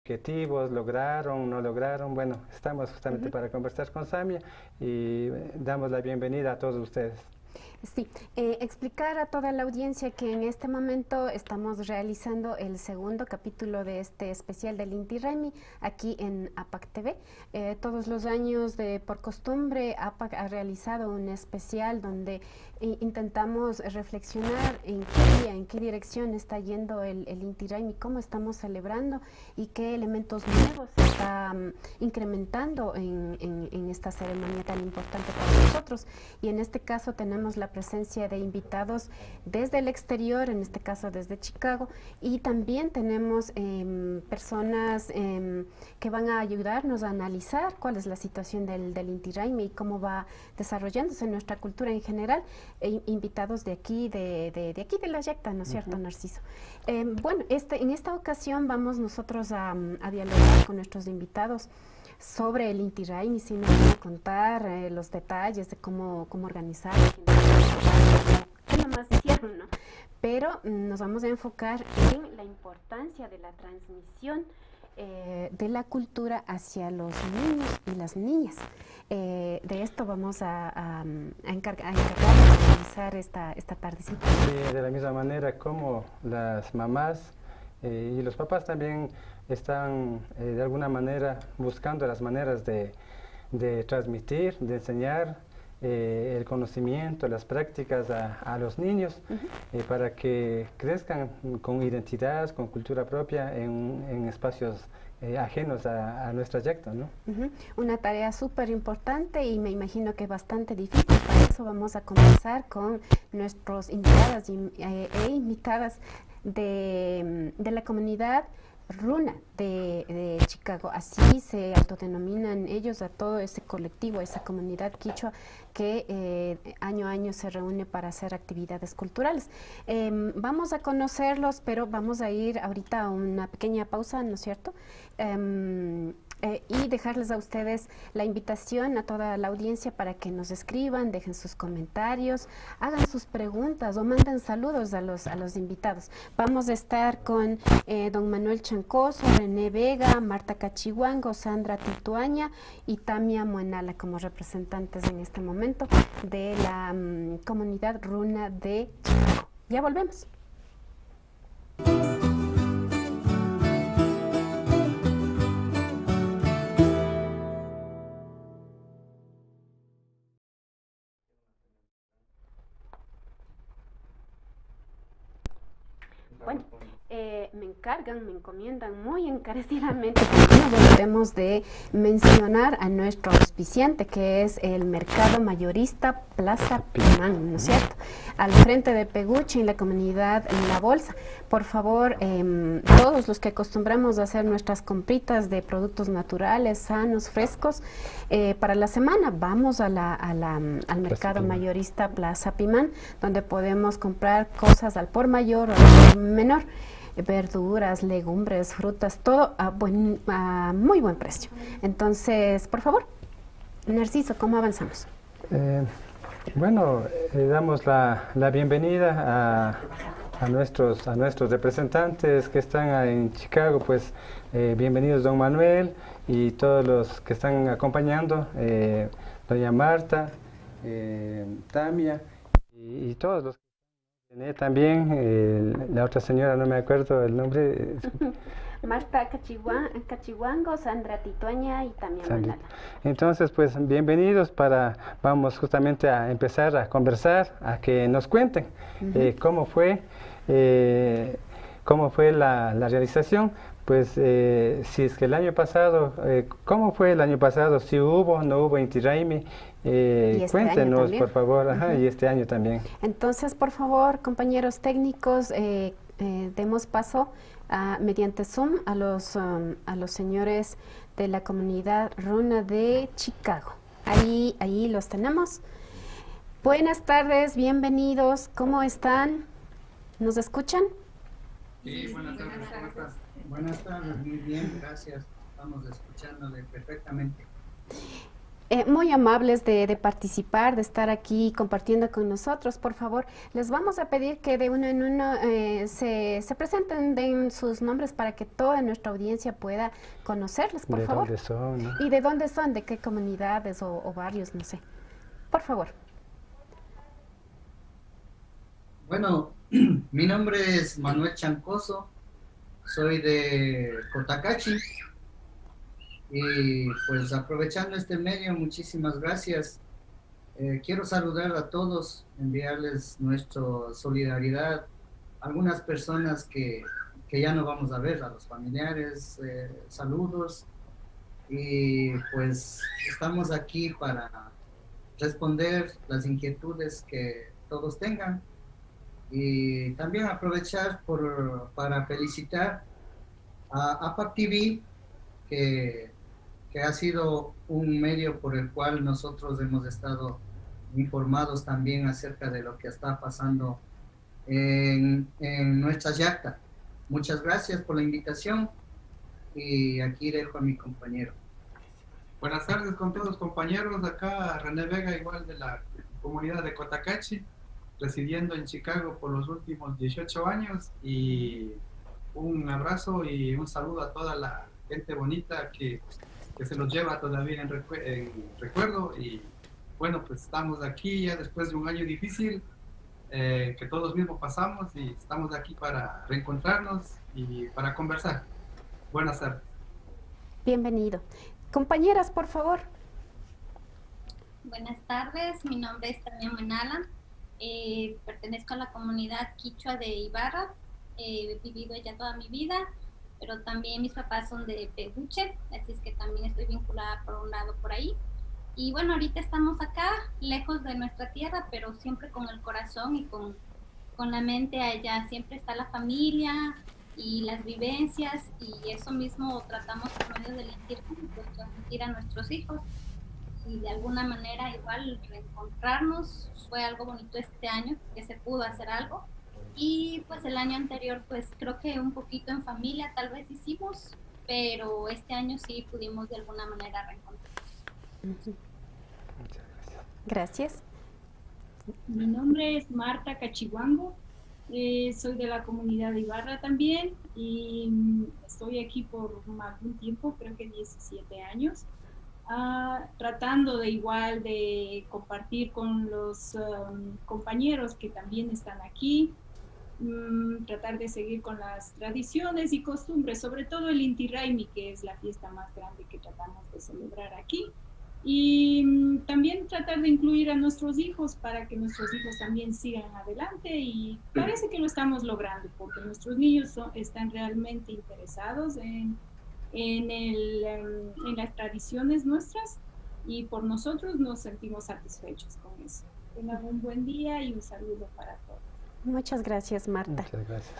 significativos, lograron, no lograron. Bueno, estamos justamente para conversar con Samia y damos la bienvenida a todos ustedes. Sí, explicar a toda la audiencia que en este momento estamos realizando el segundo capítulo de este especial del Inti Raymi aquí en APAC TV. Todos los años, por costumbre, APAC ha realizado un especial donde intentamos reflexionar en qué día, en qué dirección está yendo el Inti Raymi, cómo estamos celebrando y qué elementos nuevos se está incrementando en esta ceremonia tan importante para nosotros. Y en este caso tenemos la presencia de invitados desde el exterior, en este caso desde Chicago, y también tenemos personas que van a ayudarnos a analizar cuál es la situación del Inti Raymi y cómo va desarrollándose nuestra cultura en general, invitados de aquí, de aquí de la Yecta, ¿no es cierto, Narciso? Bueno, en esta ocasión vamos nosotros a dialogar con nuestros invitados sobre el Inti Raymi, si nos van a contar los detalles de cómo organizar, qué nomás hicieron, ¿no? Pero nos vamos a enfocar en la importancia de la transmisión de la cultura hacia los niños y las niñas. De esto vamos a encargarnos de realizar esta tardecita. Sí, de la misma manera como las mamás y los papás también están de alguna manera buscando las maneras de transmitir, de enseñar el conocimiento, las prácticas a los niños para que crezcan con identidad, con cultura propia en espacios ajenos a nuestra Yecta, ¿no? Una tarea súper importante y me imagino que bastante difícil. Para eso vamos a conversar con nuestros invitados e invitadas de la comunidad Runa de Chicago. Así se autodenominan ellos a todo ese colectivo, esa comunidad quichua que año a año se reúne para hacer actividades culturales. Vamos a conocerlos, pero vamos a ir ahorita a una pequeña pausa, ¿no es cierto? Y dejarles a ustedes la invitación a toda la audiencia para que nos escriban, dejen sus comentarios, hagan sus preguntas o manden saludos a los invitados. Vamos a estar con don Manuel Chancoso, René Vega, Marta Cachihuango, Sandra Tituaña y Tamia Muenala como representantes en este momento de la comunidad Runa de Chicago. Ya volvemos. Bueno, me encomiendan muy encarecidamente que no volvemos de mencionar a nuestro auspiciante, que es el Mercado Mayorista Plaza Pimán, ¿no es cierto? Al frente de Peguche, en la comunidad La Bolsa. Por favor, todos los que acostumbramos a hacer nuestras compritas de productos naturales, sanos, frescos, para la semana vamos al Mercado Mayorista Plaza Pimán, donde podemos comprar cosas al por mayor o al por menor. Verduras, legumbres, frutas, todo a muy buen precio. Entonces, por favor, Narciso, ¿cómo avanzamos? Bueno, damos la bienvenida a nuestros representantes que están en Chicago. Pues bienvenidos don Manuel y todos los que están acompañando, doña Marta, Tamia y todos los también, la otra señora, no me acuerdo el nombre. Marta Cachihuango, Sandra Tituaña y también Manala. Entonces, pues bienvenidos vamos justamente a empezar a conversar, a que nos cuenten cómo fue la realización. Pues si es que el año pasado, ¿cómo fue el año pasado? Si hubo, no hubo Inti Raymi, cuéntenos por favor, y este año también. Entonces, por favor, compañeros técnicos, demos paso mediante Zoom a los señores de la comunidad Runa de Chicago. Ahí los tenemos. Buenas tardes, bienvenidos, ¿cómo están? ¿Nos escuchan? Sí, buenas tardes, ¿cómo estás? Buenas tardes, muy bien, gracias. Estamos escuchándole perfectamente. Muy amables de participar, de estar aquí compartiendo con nosotros. Por favor, les vamos a pedir que de uno en uno se presenten, den sus nombres para que toda nuestra audiencia pueda conocerles, por favor. ¿De dónde son? ¿No? ¿Y de dónde son? ¿De qué comunidades o barrios? No sé. Por favor. Bueno, mi nombre es Manuel Chancoso, soy de Cotacachi y pues aprovechando este medio, muchísimas gracias. Quiero saludar a todos, enviarles nuestra solidaridad a algunas personas que ya no vamos a ver, a los familiares, saludos y pues estamos aquí para responder las inquietudes que todos tengan. Y también aprovechar para felicitar a APAC TV, que ha sido un medio por el cual nosotros hemos estado informados también acerca de lo que está pasando en nuestra yacta. Muchas gracias por la invitación y aquí dejo a mi compañero. Buenas tardes con todos los compañeros, acá René Vega, igual de la comunidad de Cotacachi, residiendo en Chicago por los últimos 18 años, y un abrazo y un saludo a toda la gente bonita que se los lleva todavía en recuerdo. Y bueno, pues estamos aquí ya después de un año difícil que todos mismos pasamos, y estamos aquí para reencontrarnos y para conversar. Buenas tardes. Bienvenido. Compañeras, por favor. Buenas tardes, mi nombre es Tania Manala. Pertenezco a la comunidad quichua de Ibarra, he vivido allá toda mi vida, pero también mis papás son de Pehuche, así es que también estoy vinculada por un lado por ahí. Y bueno, ahorita estamos acá, lejos de nuestra tierra, pero siempre con el corazón y con la mente allá. Siempre está la familia y las vivencias, y eso mismo tratamos por medio del intercambio, pues, transmitir a nuestros hijos. Y de alguna manera igual reencontrarnos. Fue algo bonito este año, que se pudo hacer algo, y pues el año anterior pues creo que un poquito en familia tal vez hicimos, pero este año sí pudimos de alguna manera reencontrarnos. Muchas gracias. Mi nombre es Marta Cachihuango, soy de la comunidad de Ibarra también, y estoy aquí por más de un tiempo, creo que 17 años. Tratando de igual de compartir con los compañeros que también están aquí, tratar de seguir con las tradiciones y costumbres, sobre todo el Inti Raymi, que es la fiesta más grande que tratamos de celebrar aquí, y también tratar de incluir a nuestros hijos para que nuestros hijos también sigan adelante, y parece que lo estamos logrando porque nuestros niños están realmente interesados en las tradiciones nuestras, y por nosotros nos sentimos satisfechos con eso. Tengan un buen día y un saludo para todos. Muchas gracias, Marta. Muchas gracias.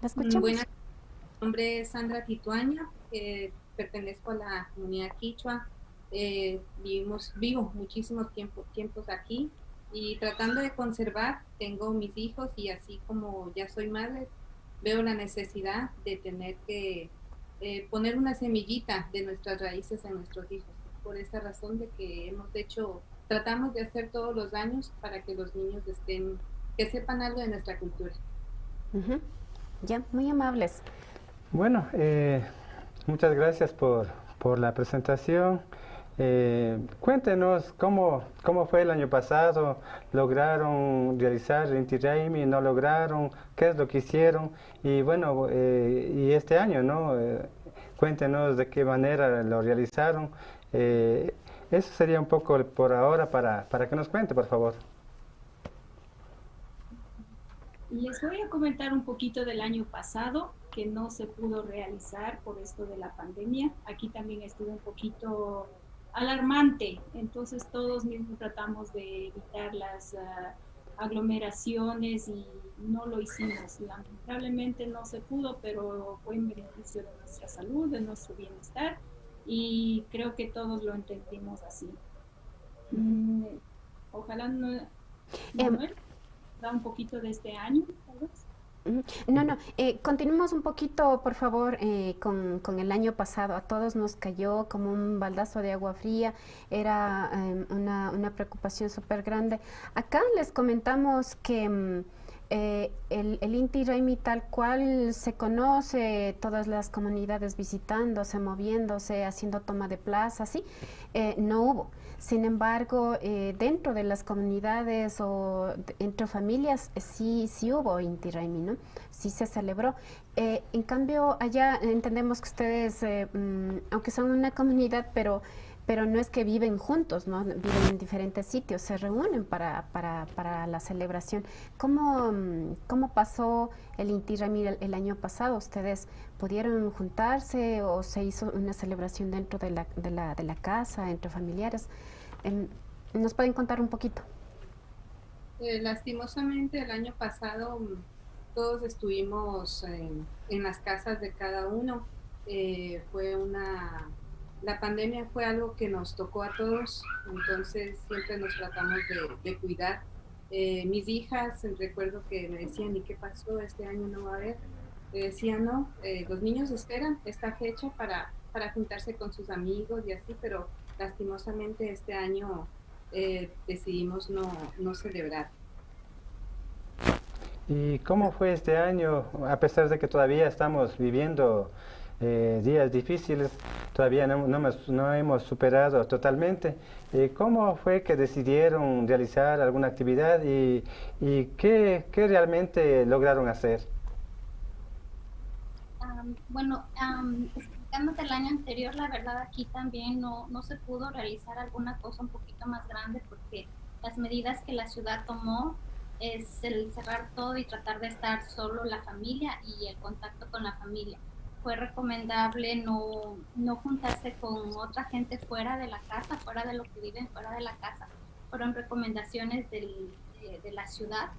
¿La escuchamos? Buenas, mi nombre es Sandra Tituaña, pertenezco a la comunidad quichua. Vivo muchísimos tiempos aquí, y tratando de conservar, tengo mis hijos, y así como ya soy madre, veo la necesidad de tener que poner una semillita de nuestras raíces en nuestros hijos. Por esa razón de que tratamos de hacer todos los años para que los niños que sepan algo de nuestra cultura. Ya, muy amables. Bueno, muchas gracias por la presentación. Cuéntenos cómo fue el año pasado. ¿Lograron realizar el Inti Raymi? ¿No lograron? ¿Qué es lo que hicieron? Y bueno, y este año, ¿no? Cuéntenos de qué manera lo realizaron. Eso sería un poco por ahora para que nos cuente, por favor. Les voy a comentar un poquito del año pasado, que no se pudo realizar por esto de la pandemia. Aquí también estuvo un poquito alarmante, entonces todos mismos tratamos de evitar las aglomeraciones y no lo hicimos. Lamentablemente no se pudo, pero fue en beneficio de nuestra salud, de nuestro bienestar, y creo que todos lo entendimos así. Ojalá Manuel da un poquito de este año, tal vez. No, continuemos un poquito, por favor, con el año pasado. A todos nos cayó como un baldazo de agua fría, era una preocupación súper grande. Acá les comentamos que el Inti Raymi tal cual se conoce, todas las comunidades visitándose, moviéndose, haciendo toma de plaza, ¿sí? No hubo. Sin embargo, dentro de las comunidades o entre familias, sí hubo Inti Raymi, ¿no? Sí se celebró. En cambio, allá entendemos que ustedes, aunque son una comunidad, pero no es que viven juntos, ¿no? Viven en diferentes sitios, se reúnen para la celebración. ¿Cómo pasó el Inti Raymi el año pasado? ¿Ustedes pudieron juntarse o se hizo una celebración dentro de la casa, entre familiares? ¿Nos pueden contar un poquito? Lastimosamente el año pasado todos estuvimos en las casas de cada uno. La pandemia fue algo que nos tocó a todos, entonces siempre nos tratamos de cuidar. Mis hijas, recuerdo que me decían, ¿y qué pasó? Este año no va a haber. Decía, no, los niños esperan esta fecha para juntarse con sus amigos y así, pero lastimosamente este año decidimos no celebrar. ¿Y cómo fue este año, a pesar de que todavía estamos viviendo días difíciles, todavía no hemos superado totalmente? ¿Cómo fue que decidieron realizar alguna actividad y qué realmente lograron hacer? Explicándote el año anterior, la verdad aquí también no se pudo realizar alguna cosa un poquito más grande porque las medidas que la ciudad tomó es el cerrar todo y tratar de estar solo la familia y el contacto con la familia. Fue recomendable no juntarse con otra gente fuera de la casa, fuera de lo que viven fuera de la casa. Fueron recomendaciones de la ciudad.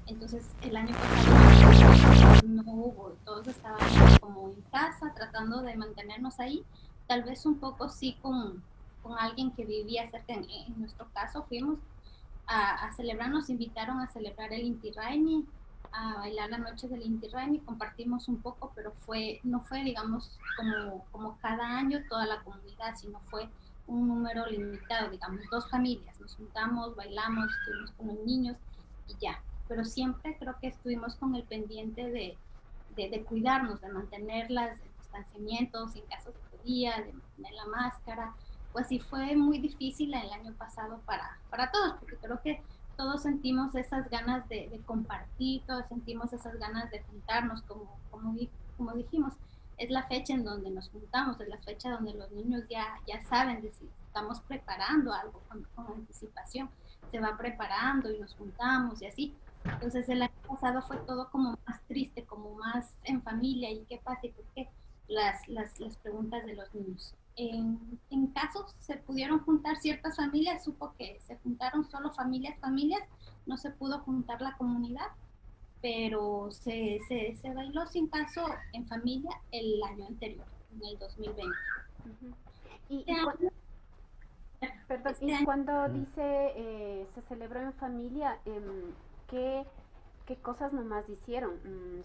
Entonces el año pasado no hubo, todos estábamos como en casa tratando de mantenernos ahí, tal vez un poco sí con alguien que vivía cerca. En nuestro caso fuimos a celebrar, nos invitaron a celebrar el Inti Raymi, a bailar la noche del Inti Raymi, compartimos un poco, pero no fue digamos como cada año toda la comunidad, sino fue un número limitado, digamos 2 familias, nos juntamos, bailamos, estuvimos con los niños y ya. Pero siempre creo que estuvimos con el pendiente de cuidarnos, de mantener los distanciamientos en caso de podía, de mantener la máscara. Pues sí fue muy difícil el año pasado para todos, porque creo que todos sentimos esas ganas de compartir, todos sentimos esas ganas de juntarnos, como dijimos. Es la fecha en donde nos juntamos, es la fecha donde los niños ya saben de si estamos preparando algo con anticipación, se va preparando y nos juntamos y así. Entonces el año pasado fue todo como más triste, como más en familia, y qué pasa y por qué, las preguntas de los niños. En casos se pudieron juntar ciertas familias, supo que se juntaron solo familias, no se pudo juntar la comunidad, pero se bailó sin caso en familia el año anterior, en el 2020. Y cuando dice se celebró en familia, ¿qué cosas nomás hicieron?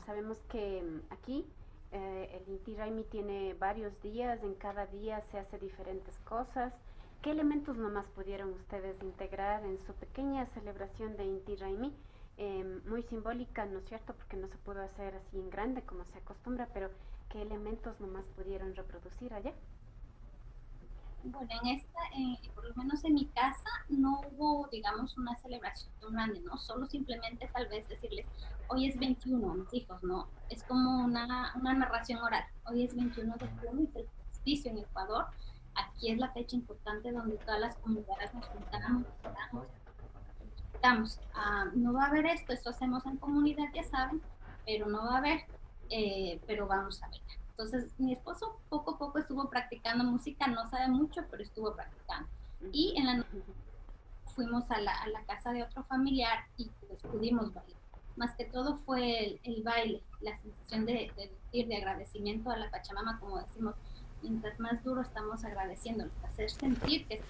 Sabemos que aquí el Inti Raymi tiene varios días, en cada día se hace diferentes cosas. ¿Qué elementos nomás pudieron ustedes integrar en su pequeña celebración de Inti Raymi? Muy simbólica, ¿no es cierto? Porque no se pudo hacer así en grande como se acostumbra, pero ¿qué elementos nomás pudieron reproducir allá? Bueno, por lo menos en mi casa, no hubo, digamos, una celebración grande, ¿no? Solo simplemente tal vez decirles, hoy es 21, mis hijos, ¿no? Es como una narración oral. Hoy es 21 de junio, es el solsticio en Ecuador. Aquí es la fecha importante donde todas las comunidades nos juntamos. No va a haber esto hacemos en comunidad, ya saben, pero no va a haber, pero vamos a ver. Entonces mi esposo poco a poco estuvo practicando música, no sabe mucho, pero estuvo practicando. Y en la noche fuimos a la casa de otro familiar y pues pudimos bailar. Más que todo fue el baile, la sensación de agradecimiento a la Pachamama, como decimos, mientras más duro estamos agradeciendo, hacer sentir que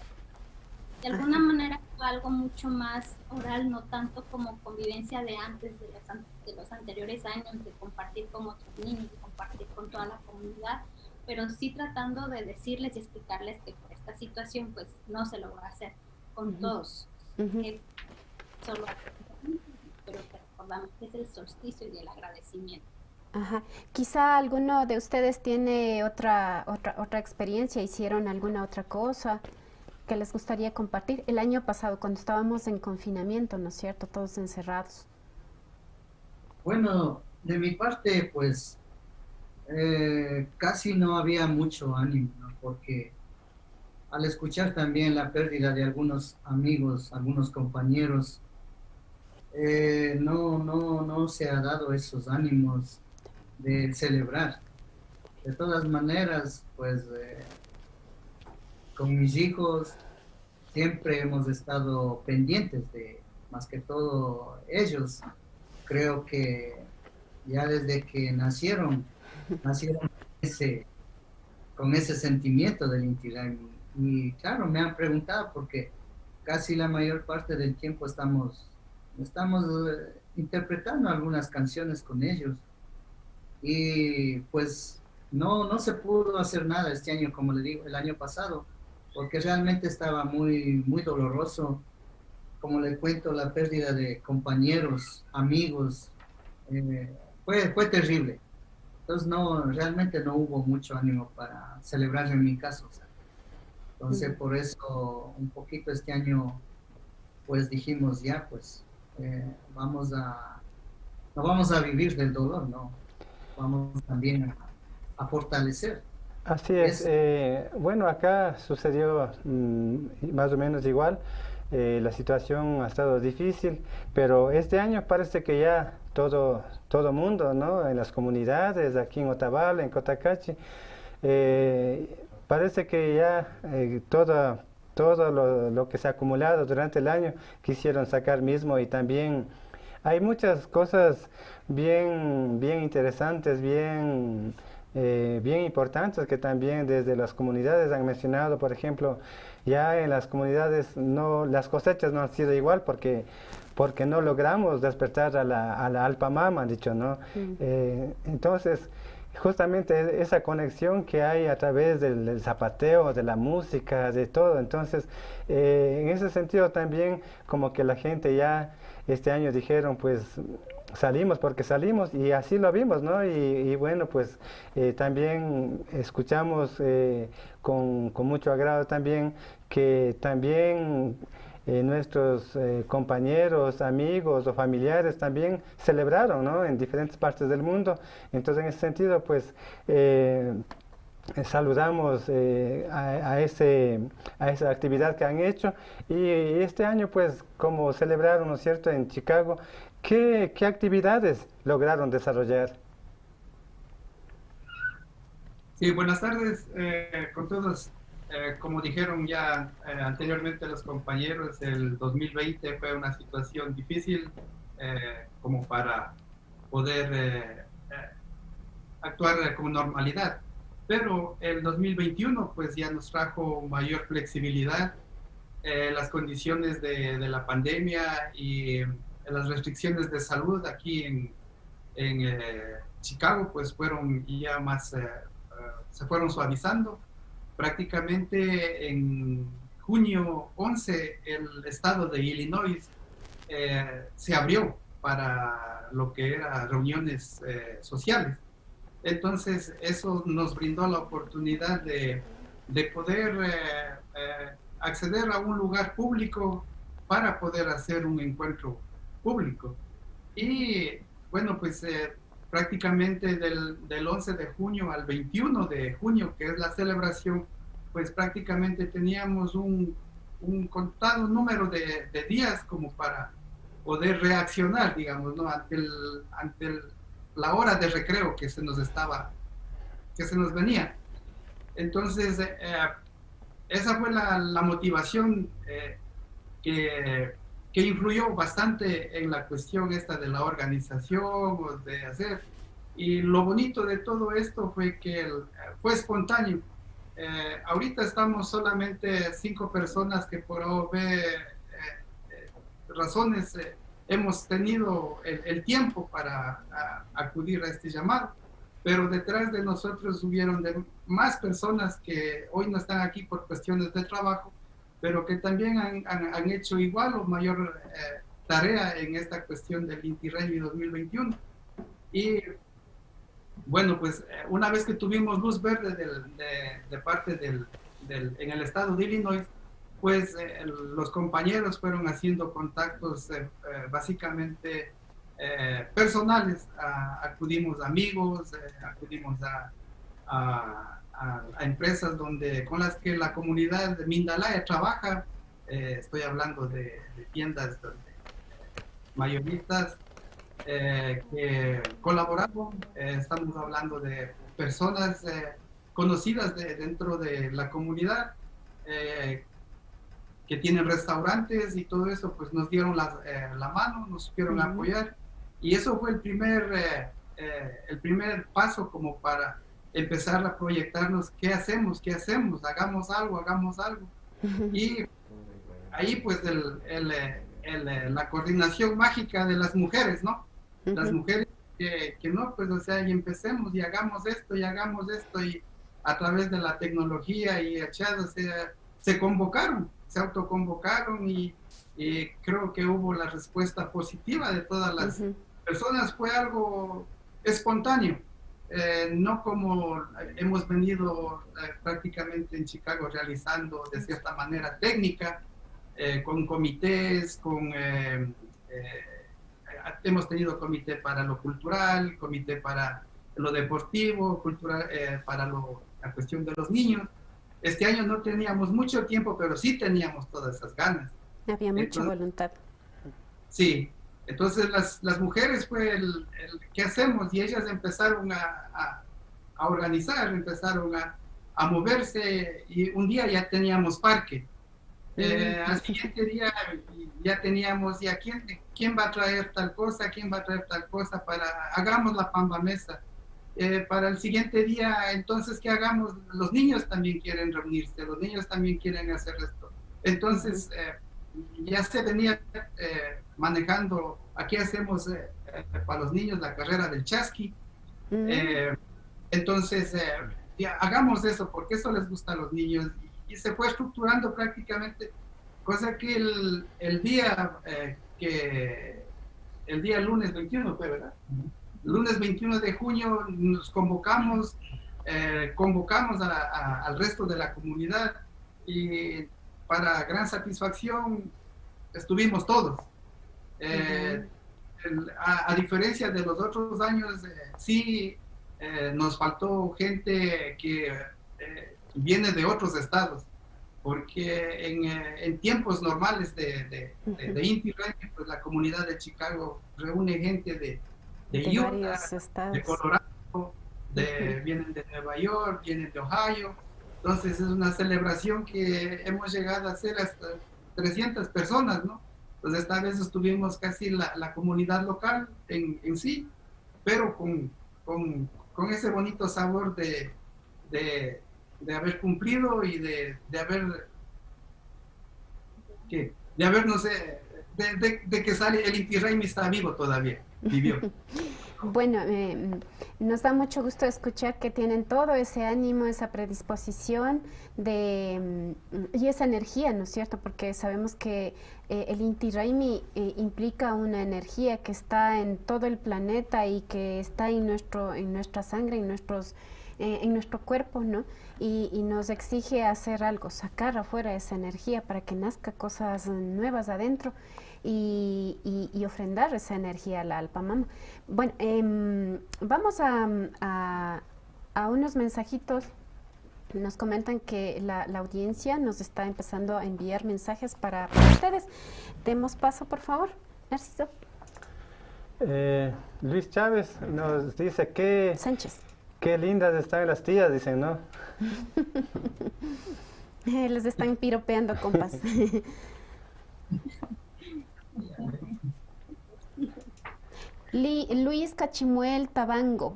de alguna manera fue algo mucho más oral, no tanto como convivencia de antes, de los anteriores años, de compartir con otros niños, de compartir con toda la comunidad, pero sí tratando de decirles y explicarles que por esta situación pues no se logró hacer con todos, solo pero que recordamos que es el solsticio y el agradecimiento. Ajá. Quizá alguno de ustedes tiene otra experiencia, hicieron alguna otra cosa que les gustaría compartir. El año pasado, cuando estábamos en confinamiento, ¿no es cierto? Todos encerrados. Bueno, de mi parte, pues, casi no había mucho ánimo, ¿no? Porque al escuchar también la pérdida de algunos amigos, algunos compañeros, no se ha dado esos ánimos de celebrar. De todas maneras, pues, con mis hijos siempre hemos estado pendientes de, más que todo, ellos. Creo que ya desde que nacieron con ese sentimiento del Inti Raymi. Y claro, me han preguntado porque casi la mayor parte del tiempo estamos interpretando algunas canciones con ellos. Y pues no se pudo hacer nada este año, como le digo, el año pasado, porque realmente estaba muy doloroso. Como le cuento, la pérdida de compañeros, amigos, fue terrible. Entonces realmente no hubo mucho ánimo para celebrar en mi caso. O sea. Entonces por eso un poquito este año pues dijimos ya pues no vamos a vivir del dolor, no, vamos también a fortalecer. Así es. Bueno, acá sucedió más o menos igual. La situación ha estado difícil, pero este año parece que ya todo mundo, ¿no? En las comunidades, aquí en Otavalo, en Cotacachi, parece que ya todo lo que se ha acumulado durante el año quisieron sacar mismo, y también hay muchas cosas bien interesantes, bien importantes que también desde las comunidades han mencionado. Por ejemplo, ya en las comunidades las cosechas no han sido igual porque no logramos despertar a la Alpamama, han dicho, ¿no? Entonces, justamente esa conexión que hay a través del zapateo, de la música, de todo. Entonces, en ese sentido también como que la gente ya este año dijeron, pues salimos porque salimos, y así lo vimos, ¿no? Y bueno, pues también escuchamos con mucho agrado también que también nuestros compañeros, amigos o familiares también celebraron, ¿no? En diferentes partes del mundo. Entonces, en ese sentido, pues saludamos a esa actividad que han hecho, y este año, pues, como celebraron, ¿no es cierto?, en Chicago, ¿qué actividades lograron desarrollar? Sí, buenas tardes con todos. Como dijeron ya anteriormente los compañeros, el 2020 fue una situación difícil como para poder actuar con normalidad. Pero el 2021 pues ya nos trajo mayor flexibilidad. Las condiciones de la pandemia y las restricciones de salud aquí en Chicago pues fueron ya más, se fueron suavizando. Prácticamente en junio 11 el estado de Illinois se abrió para lo que eran reuniones sociales. Entonces eso nos brindó la oportunidad de poder acceder a un lugar público para poder hacer un encuentro público. Y bueno, pues prácticamente del 11 de junio al 21 de junio, que es la celebración, pues prácticamente teníamos un contado número de días como para poder reaccionar, digamos, ¿no? ante la hora de recreo que se nos venía. Entonces, esa fue la motivación que influyó bastante en la cuestión esta de la organización o de hacer. Y lo bonito de todo esto fue que fue espontáneo. ahorita estamos solamente 5 personas que por razones hemos tenido el tiempo para acudir a este llamado, pero detrás de nosotros hubieron más personas que hoy no están aquí por cuestiones de trabajo, pero que también han hecho igual o mayor tarea en esta cuestión del Inti Raymi 2021. Y bueno, pues una vez que tuvimos luz verde de parte en el estado de Illinois, pues los compañeros fueron haciendo contactos básicamente personales. Acudimos a amigos, acudimos a empresas con las que la comunidad de Mindalaya trabaja. Estoy hablando de tiendas mayoristas que colaboraron. Estamos hablando de personas conocidas dentro de la comunidad que tienen restaurantes y todo eso, pues nos dieron la mano, nos supieron apoyar, y eso fue el primer paso como para empezar a proyectarnos qué hacemos, hagamos algo. Y ahí pues la coordinación mágica de las mujeres, ¿no? Las mujeres que no, pues o sea, y empecemos y hagamos esto, y a través de la tecnología y echados se convocaron, se autoconvocaron, y creo que hubo la respuesta positiva de todas las personas. Fue algo espontáneo, no como hemos venido prácticamente en Chicago realizando de cierta manera técnica, con comités, hemos tenido comité para lo cultural, comité para lo deportivo, para la cuestión de los niños. Este año no teníamos mucho tiempo, pero sí teníamos todas esas ganas. Había mucha voluntad. Sí, entonces las mujeres fue el ¿qué hacemos? Y ellas empezaron a organizar, empezaron a moverse, y un día ya teníamos parque. Al siguiente día ya teníamos, ¿quién va a traer tal cosa? Hagamos la pamba mesa. Para el siguiente día, entonces, ¿qué hagamos? Los niños también quieren reunirse, los niños también quieren hacer esto. Entonces, ya se venía manejando, aquí hacemos para los niños la carrera del chasqui. Entonces, ya, hagamos eso, porque eso les gusta a los niños. Y se fue estructurando prácticamente, cosa que el día lunes 21 fue, ¿verdad? Lunes 21 de junio nos convocamos al resto de la comunidad, y para gran satisfacción estuvimos todos. A diferencia de los otros años, sí nos faltó gente que viene de otros estados, porque en tiempos normales de Inti Raymi, pues la comunidad de Chicago reúne gente de Utah, de Colorado, vienen de Nueva York, vienen de Ohio. Entonces es una celebración que hemos llegado a hacer hasta 300 personas, ¿no? Pues esta vez estuvimos casi la comunidad local en sí, pero con ese bonito sabor de haber cumplido y de haber, no sé, de que sale el Inti Raymi está vivo todavía, vivió. Bueno, nos da mucho gusto escuchar que tienen todo ese ánimo, esa predisposición y esa energía, ¿no es cierto? Porque sabemos que el Inti Raymi implica una energía que está en todo el planeta y que está en nuestra sangre, en nuestro cuerpo, ¿no? Y nos exige hacer algo, sacar afuera esa energía para que nazca cosas nuevas adentro. Y ofrendar esa energía a la Alpamama. Bueno, vamos a unos mensajitos. Nos comentan que la audiencia nos está empezando a enviar mensajes para ustedes. Demos paso, por favor. Narciso. Luis Chávez nos dice que... Sánchez. Qué lindas están las tías, dicen, ¿no? Les están piropeando, compas. Luis Cachimuel Tabango,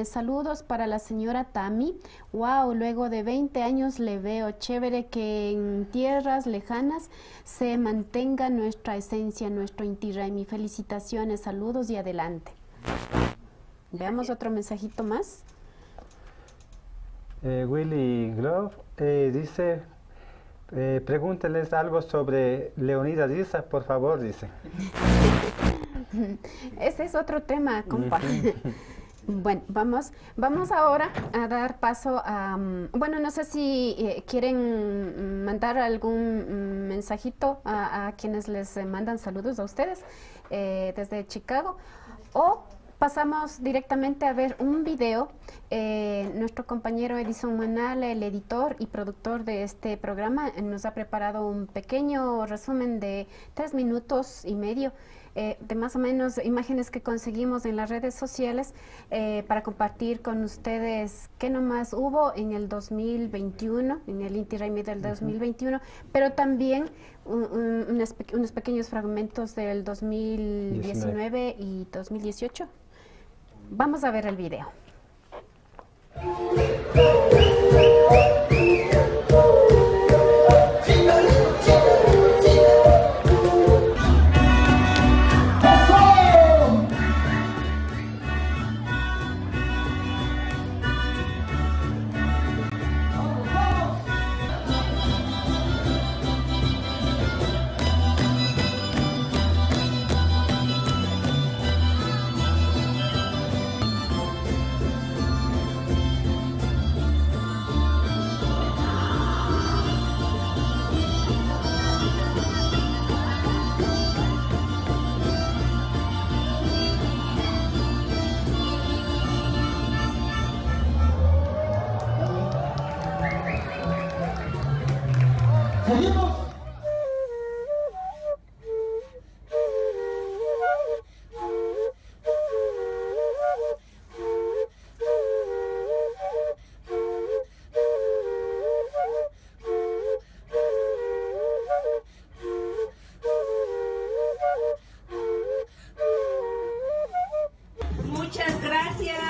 saludos para la señora Tami. Wow, luego de 20 años le veo. Chévere que en tierras lejanas se mantenga nuestra esencia, nuestro Inti Raymi. Felicitaciones, saludos y adelante. Veamos otro mensajito más. Willy Glove dice, pregúnteles algo sobre Leonidas Issa, por favor, dice. Ese es otro tema, compa. Bueno, vamos ahora a dar paso a... bueno, no sé si quieren mandar algún mensajito a quienes les mandan saludos a ustedes desde Chicago, o pasamos directamente a ver un video. Nuestro compañero Edison Manala, el editor y productor de este programa, nos ha preparado un pequeño resumen de 3 minutos y medio de más o menos imágenes que conseguimos en las redes sociales para compartir con ustedes qué nomás hubo en el 2021, en el Inti Raymi del 2021, pero también unos pequeños fragmentos del 2019 y 2018. Vamos a ver el video. Muchas gracias.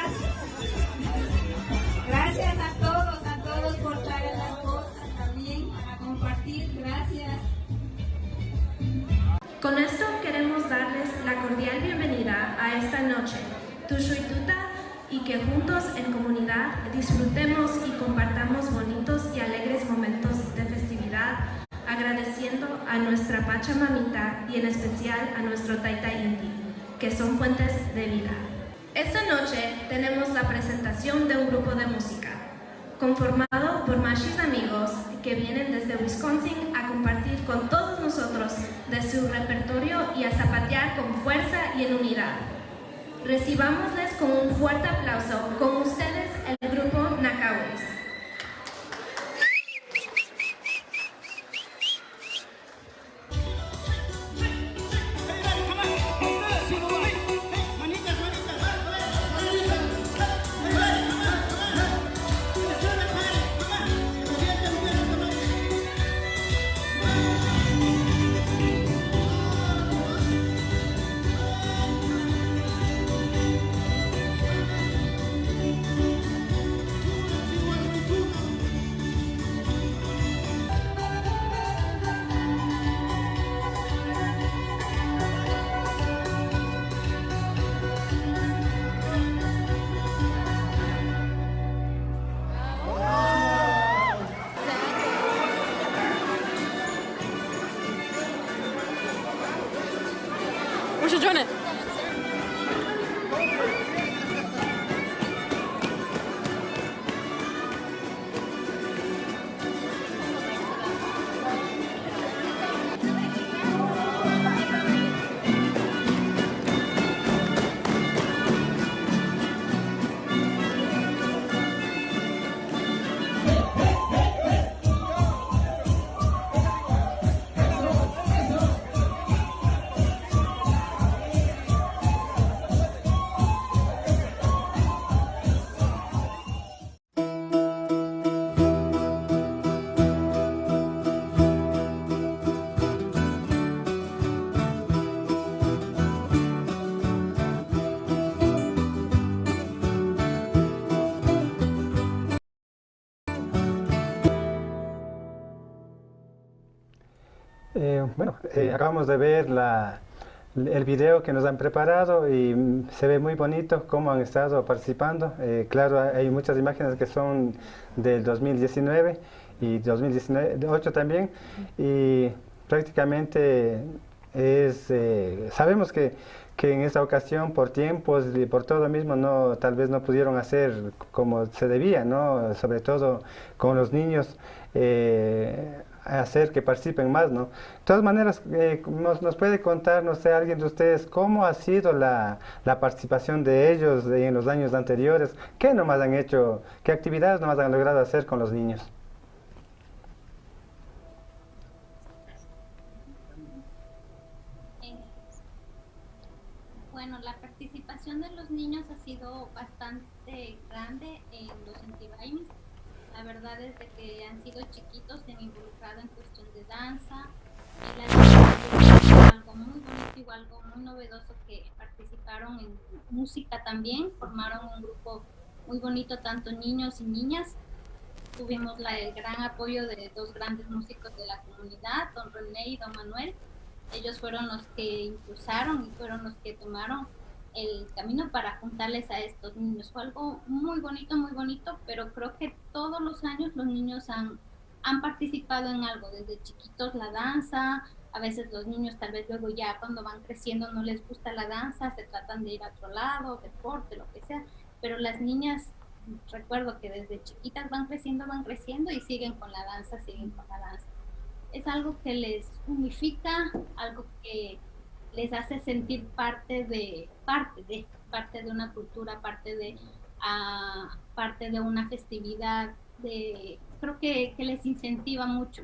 Gracias a todos por traer las cosas también para compartir. Gracias. Con esto queremos darles la cordial bienvenida a esta noche, Tushuituta, y que juntos en comunidad disfrutemos y compartamos bonitos y alegres momentos de festividad, agradeciendo a nuestra Pachamamita y en especial a nuestro Taita Inti, que son fuentes de vida. Esta noche tenemos la presentación de un grupo de música, conformado por machis amigos que vienen desde Wisconsin a compartir con todos nosotros de su repertorio y a zapatear con fuerza y en unidad. Recibámosles con un fuerte aplauso. Con ustedes el grupo Nakawis. We should join it. Acabamos de ver el video que nos han preparado y se ve muy bonito cómo han estado participando. Claro, hay muchas imágenes que son del 2019 y 2018 también, y prácticamente sabemos que en esta ocasión por tiempos y por todo mismo tal vez no pudieron hacer como se debía, ¿no? Sobre todo con los niños, hacer que participen más, ¿no? De todas maneras, nos puede contar, no sé, alguien de ustedes, cómo ha sido la participación de ellos en los años anteriores, qué nomás han hecho, qué actividades nomás han logrado hacer con los niños. Bueno, la participación de los niños ha sido bastante grande en los Inti-Raymis. La verdad es de que han sido chiquitos, se han involucrado en cuestión de danza. Y la verdad es algo muy bonito y algo muy novedoso, que participaron en música también, formaron un grupo muy bonito, tanto niños y niñas. Tuvimos el gran apoyo de dos grandes músicos de la comunidad, don René y don Manuel. Ellos fueron los que impulsaron y fueron los que tomaron el camino para juntarles a estos niños. Fue algo muy bonito, pero creo que todos los años los niños han participado en algo, desde chiquitos la danza. A veces los niños tal vez luego ya cuando van creciendo no les gusta la danza, se tratan de ir a otro lado, deporte, lo que sea, pero las niñas, recuerdo que desde chiquitas van creciendo y siguen con la danza. Es algo que les unifica, algo que les hace sentir parte de una cultura, parte de una festividad, creo que les incentiva mucho.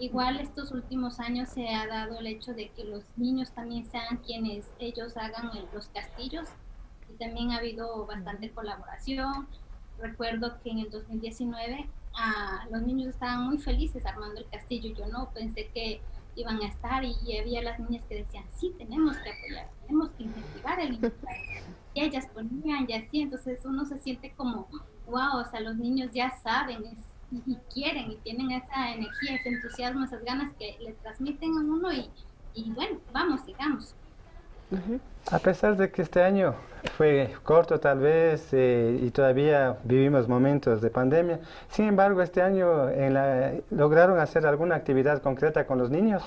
Igual estos últimos años se ha dado el hecho de que los niños también sean quienes ellos hagan los castillos, y también ha habido bastante colaboración. Recuerdo que en el 2019 los niños estaban muy felices armando el castillo. Yo no pensé que iban a estar, y había las niñas que decían, sí, tenemos que apoyar, tenemos que incentivar el Inti-Raymi. Y ellas ponían y así, entonces uno se siente como, wow, o sea, los niños ya saben y quieren y tienen esa energía, ese entusiasmo, esas ganas que le transmiten a uno, y bueno, vamos, sigamos. A pesar de que este año fue corto tal vez, y todavía vivimos momentos de pandemia, sin embargo este año ¿lograron hacer alguna actividad concreta con los niños?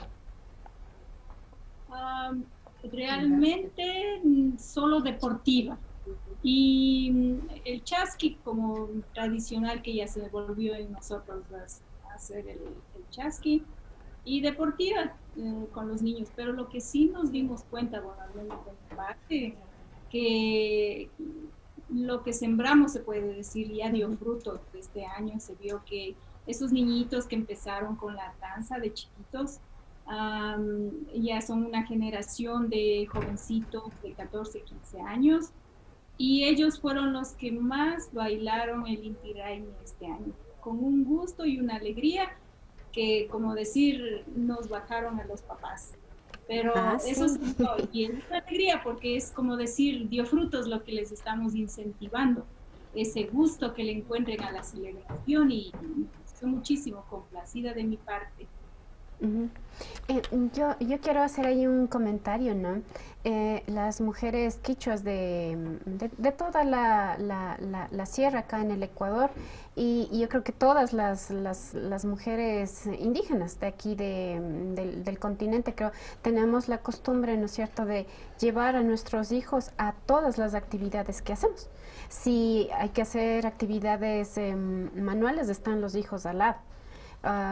Realmente solo deportiva, y el chasqui como tradicional, que ya se volvió en nosotros a hacer el chasqui, y deportiva con los niños. Pero lo que sí nos dimos cuenta, bueno, al menos de mi parte, que lo que sembramos, se puede decir, ya dio fruto. Este año se vio que esos niñitos que empezaron con la danza de chiquitos, ya son una generación de jovencitos de 14, 15 años, y ellos fueron los que más bailaron el Inti-Raymi este año, con un gusto y una alegría que, como decir, nos bajaron a los papás. Pero eso sí. Y es una alegría, porque es como decir, dio frutos lo que les estamos incentivando, ese gusto que le encuentren a la celebración, y estoy muchísimo complacida de mi parte. Yo quiero hacer ahí un comentario, ¿no? Las mujeres quichuas de toda la sierra acá en el Ecuador, y yo creo que todas las mujeres indígenas de aquí del continente, creo, tenemos la costumbre, ¿no es cierto?, de llevar a nuestros hijos a todas las actividades que hacemos. Si hay que hacer actividades manuales, están los hijos al lado.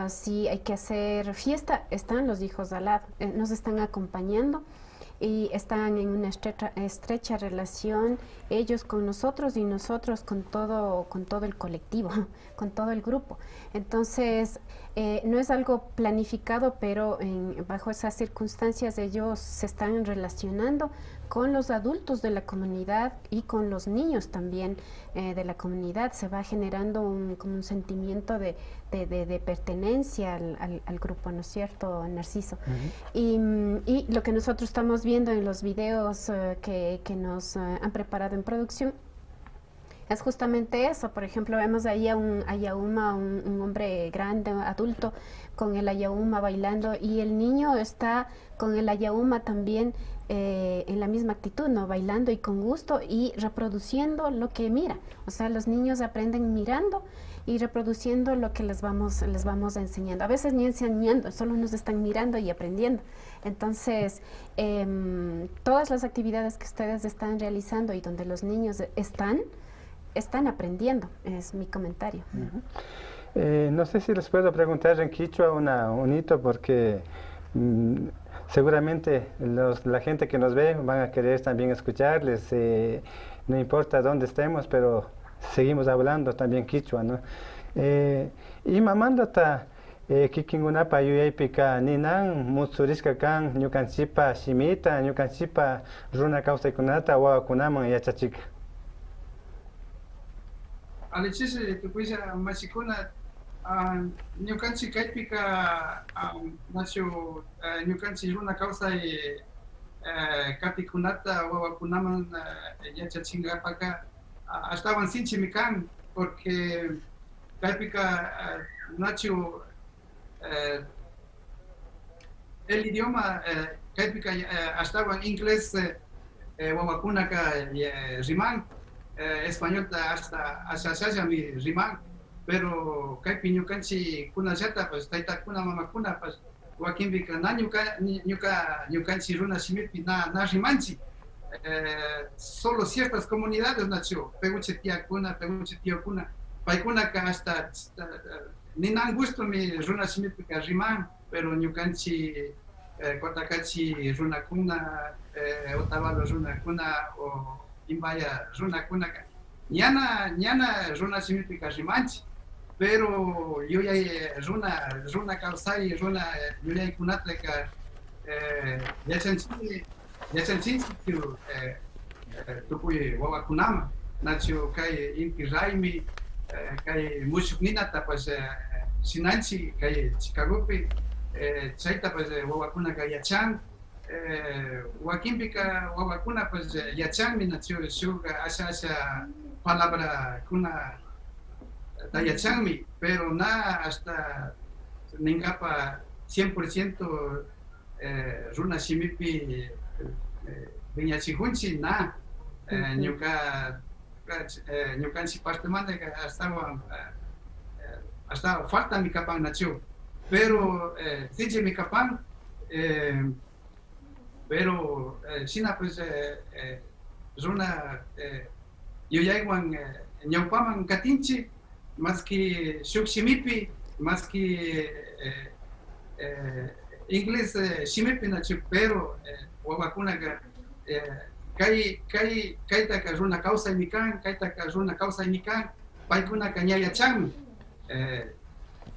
Si hay que hacer fiesta, están los hijos al lado, nos están acompañando y están en una estrecha relación, ellos con nosotros y nosotros con todo el colectivo, con todo el grupo. Entonces, no es algo planificado, pero bajo esas circunstancias ellos se están relacionando con los adultos de la comunidad y con los niños también de la comunidad. Se va generando como un sentimiento de pertenencia al grupo, ¿no es cierto, Narciso? Y lo que nosotros estamos viendo en los videos que nos han preparado en producción es justamente eso. Por ejemplo, vemos ahí a un ayauma, un hombre grande, adulto, con el ayauma bailando, y el niño está con el ayauma también en la misma actitud, ¿no? Bailando y con gusto y reproduciendo lo que mira. O sea, los niños aprenden mirando y reproduciendo lo que les vamos enseñando. A veces ni enseñando, solo nos están mirando y aprendiendo. Entonces, todas las actividades que ustedes están realizando y donde los niños están aprendiendo, es mi comentario. No sé si les puedo preguntar en quichua un hito, porque seguramente la gente que nos ve van a querer también escucharles, no importa dónde estemos, pero seguimos hablando también quichua, ¿no? Y mamandata kikingunapa yuyaypika ninan mutsurishka kan ñukanchipa shimita, ñukanchipa runa kawsaykunata wawakunaman yachachika. Alechisi tukuisha machikuna ñukanchi kaypika nachu ñukanchi runa kawsay kapikunata wawakunaman yachachingapaka ashtawan sinchimi kan, porque kaypika nachu el idioma kaypika ashtawan inglés wawakunaka riman, español hasta ashashami riman, pero kaypi ñukanchi kunallata pues taytakuna mamakuna pues wakinpika na ñukanchi runa shimipi na rimanchi, solo ciertas comunidades nachu peguche tiakuna, peguche tiokuna, paykunaka hasta ninan gusto mi runa shimipika riman, pero ñukanchi Cotacachi runakuna, Otavalo runakuna o Imbaya runakuna, ñana runa shimipika rimanchi, pero yo ya runa kausai, runa yuyay kunateka yachanchi tukuy wawakunama nachu kay inti raimi kay mushukninata pues sinanchi kay Chicagopi chayta pues wawakuna kay yachan wakinpika wawakuna pues yachanmi nachu shuk asha palabra kuna yachanmi, pero na hasta ningapa 100% runa shimipi viñachijunchi na ñukanchi partemante hasta falta mi kapan nachu, pero sinche mi kapan, pero sina pues runa yuyaywan ñawpaman katinchi más que shuk shimipi, más que inglés shimipi nachu, pero wawakunaga kaytaka runa kawsay mikan, kaytaka runa kawsay mikan, paykunaka ñayachanmi.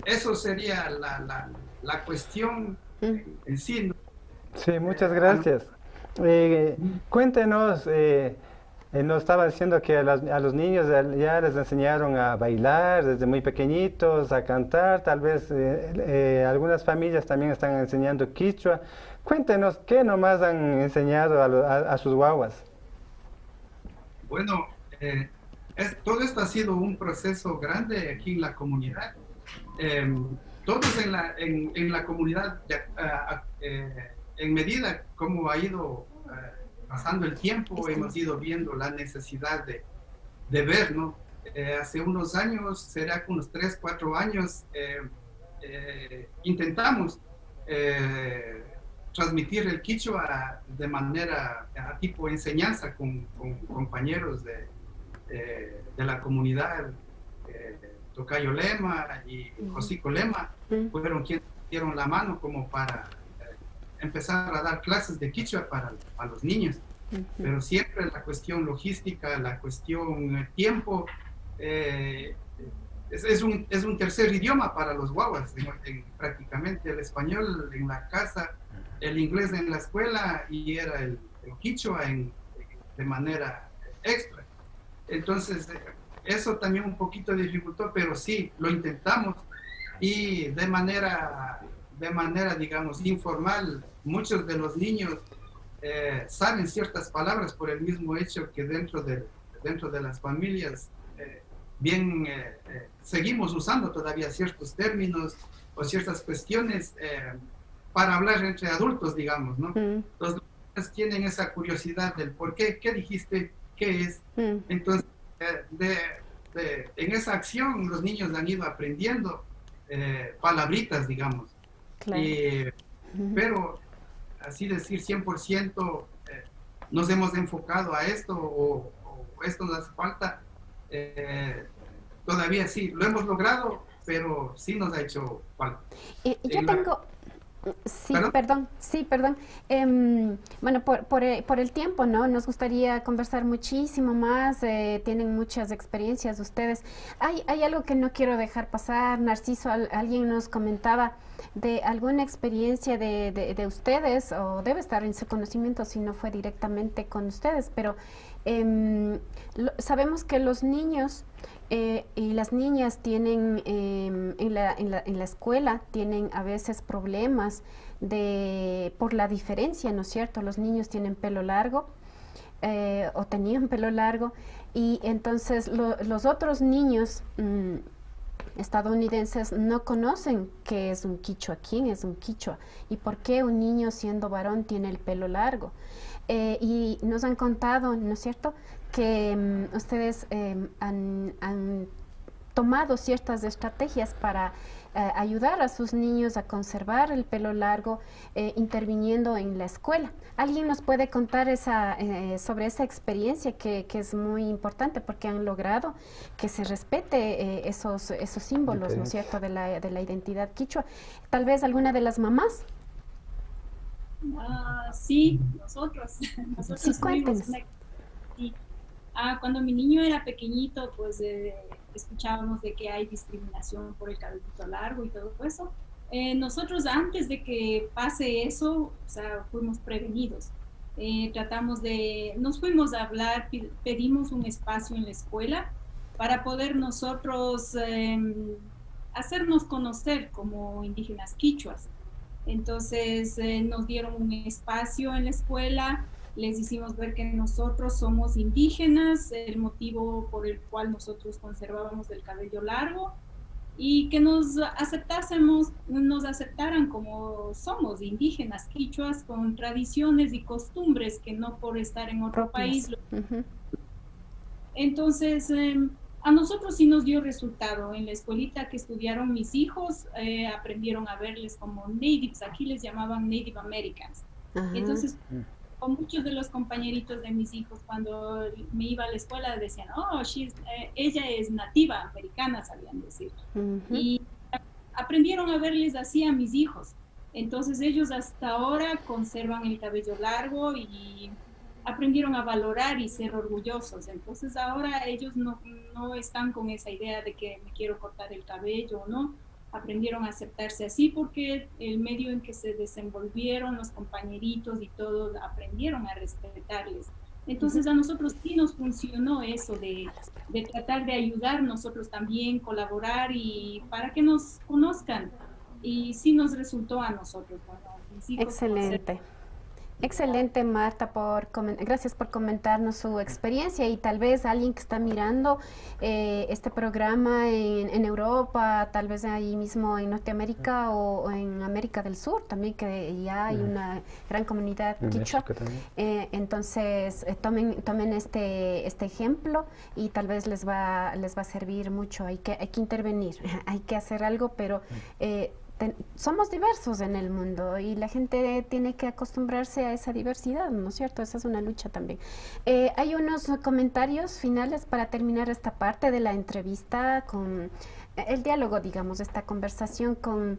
Eso sería la cuestión en sí, ¿no? Sí, muchas gracias. Cuéntenos, nos estaba diciendo que a los niños ya les enseñaron a bailar desde muy pequeñitos, a cantar, tal vez algunas familias también están enseñando quichua. Cuéntenos, ¿qué nomás han enseñado a sus guaguas? Bueno, todo esto ha sido un proceso grande aquí en la comunidad. Todos en la comunidad, en medida como ha ido pasando el tiempo, hemos ido viendo la necesidad de ver, ¿no? Hace unos años, será unos 3, 4 años, intentamos transmitir el quichua de manera tipo enseñanza con compañeros de la comunidad, Tocayo Lema y Josico Lema, fueron quienes dieron la mano como para empezar a dar clases de quichua para los niños, pero siempre la cuestión logística, la cuestión tiempo, es un tercer idioma para los guaguas, prácticamente el español en la casa, el inglés en la escuela y era el quichua de manera extra. Entonces, eso también un poquito dificultó, pero sí, lo intentamos y de manera, digamos, informal, muchos de los niños saben ciertas palabras por el mismo hecho que dentro de las familias bien seguimos usando todavía ciertos términos o ciertas cuestiones para hablar entre adultos, digamos, ¿no? Los niños tienen esa curiosidad del por qué, qué dijiste, qué es. Entonces, en esa acción los niños han ido aprendiendo palabritas, digamos. Claro. Pero, así decir, 100% nos hemos enfocado a esto o esto nos hace falta. Todavía sí, lo hemos logrado, pero sí nos ha hecho falta. Yo tengo... Sí, perdón. Bueno, por el tiempo, ¿no? Nos gustaría conversar muchísimo más, tienen muchas experiencias ustedes. Hay algo que no quiero dejar pasar, Narciso, alguien nos comentaba de alguna experiencia de ustedes, o debe estar en su conocimiento si no fue directamente con ustedes, pero sabemos que los niños y las niñas tienen en la escuela tienen a veces problemas por la diferencia, ¿no es cierto? Los niños tienen pelo largo o tenían pelo largo, y entonces los otros niños estadounidenses no conocen qué es un quichua, quién es un quichua y por qué un niño siendo varón tiene el pelo largo. Y nos han contado, ¿no es cierto?, que ustedes han tomado ciertas estrategias para ayudar a sus niños a conservar el pelo largo, interviniendo en la escuela. ¿Alguien nos puede contar sobre esa experiencia que es muy importante, porque han logrado que se respete esos símbolos, ¿no es cierto?, de la identidad quichua? Tal vez alguna de las mamás. Sí, nosotros sí, tuvimos cuando mi niño era pequeñito, pues escuchábamos de que hay discriminación por el cabellito largo y todo eso. Nosotros, antes de que pase eso, o sea, fuimos prevenidos. Nos fuimos a hablar, pedimos un espacio en la escuela para poder nosotros hacernos conocer como indígenas quichuas. Entonces nos dieron un espacio en la escuela, les hicimos ver que nosotros somos indígenas, el motivo por el cual nosotros conservábamos el cabello largo, y que nos aceptaran como somos indígenas quichuas, con tradiciones y costumbres que no por estar en otro país. Entonces a nosotros sí nos dio resultado. En la escuelita que estudiaron mis hijos, aprendieron a verles como natives, aquí les llamaban Native Americans. Entonces, con muchos de los compañeritos de mis hijos, cuando me iba a la escuela, decían, oh, ella es nativa americana, sabían decir. Y aprendieron a verles así a mis hijos. Entonces ellos hasta ahora conservan el cabello largo y aprendieron a valorar y ser orgullosos. Entonces ahora ellos no están con esa idea de que me quiero cortar el cabello o no. Aprendieron a aceptarse así porque el medio en que se desenvolvieron, los compañeritos y todos aprendieron a respetarles. Entonces a nosotros sí nos funcionó eso de tratar de ayudar nosotros también, colaborar y para que nos conozcan. Y sí nos resultó a nosotros. Bueno, mis hijos. Excelente. Excelente, Marta, gracias por comentarnos su experiencia, y tal vez alguien que está mirando este programa en Europa, tal vez ahí mismo en Norteamérica o en América del Sur también, que ya hay una gran comunidad quichua. Entonces tomen este ejemplo y tal vez les va a servir mucho. Hay que intervenir, hay que hacer algo, pero somos diversos en el mundo y la gente tiene que acostumbrarse a esa diversidad, ¿no es cierto? Esa es una lucha también. Hay unos comentarios finales para terminar esta parte de la entrevista, con el diálogo, digamos, esta conversación con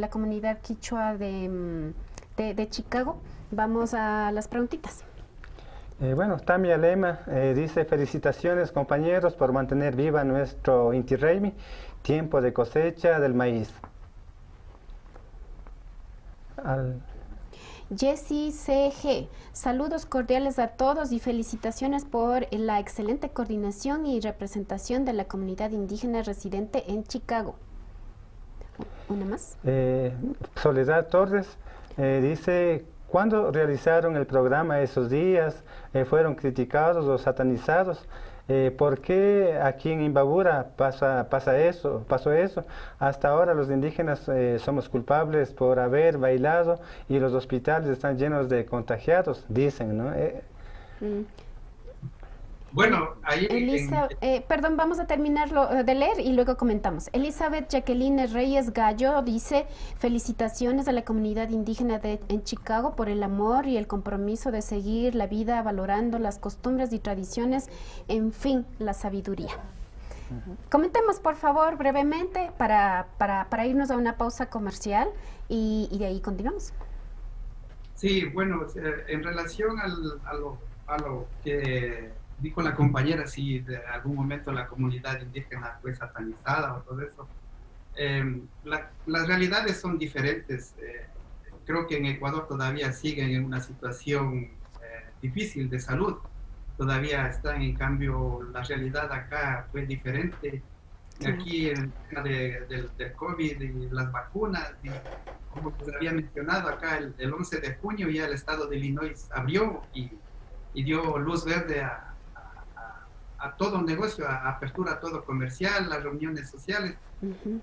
la comunidad quichua de Chicago. Vamos a las preguntitas. Bueno, Tamia Lema dice: felicitaciones, compañeros, por mantener viva nuestro Inti Raymi, tiempo de cosecha del maíz. Jessie CG, saludos cordiales a todos y felicitaciones por la excelente coordinación y representación de la comunidad indígena residente en Chicago. ¿Una más? Soledad Torres dice: ¿cuándo realizaron el programa esos días? ¿Fueron criticados o satanizados? ¿Por qué aquí en Imbabura pasó eso? Hasta ahora los indígenas somos culpables por haber bailado y los hospitales están llenos de contagiados, dicen, ¿no? Bueno, ahí... Perdón, vamos a terminarlo de leer y luego comentamos. Elizabeth Jacqueline Reyes Gallo dice: felicitaciones a la comunidad indígena en Chicago por el amor y el compromiso de seguir la vida valorando las costumbres y tradiciones, en fin, la sabiduría. Comentemos, por favor, brevemente para irnos a una pausa comercial y de ahí continuamos. Sí, bueno, en relación a lo que dijo la compañera, si de algún momento la comunidad indígena fue satanizada o todo eso, las realidades son diferentes. Creo que en Ecuador todavía siguen en una situación difícil de salud, todavía están, en cambio la realidad acá fue diferente. Aquí en el tema del COVID y las vacunas, y como les había mencionado acá, el 11 de junio ya el estado de Illinois abrió y dio luz verde a todo negocio, a apertura a todo comercial, las reuniones sociales.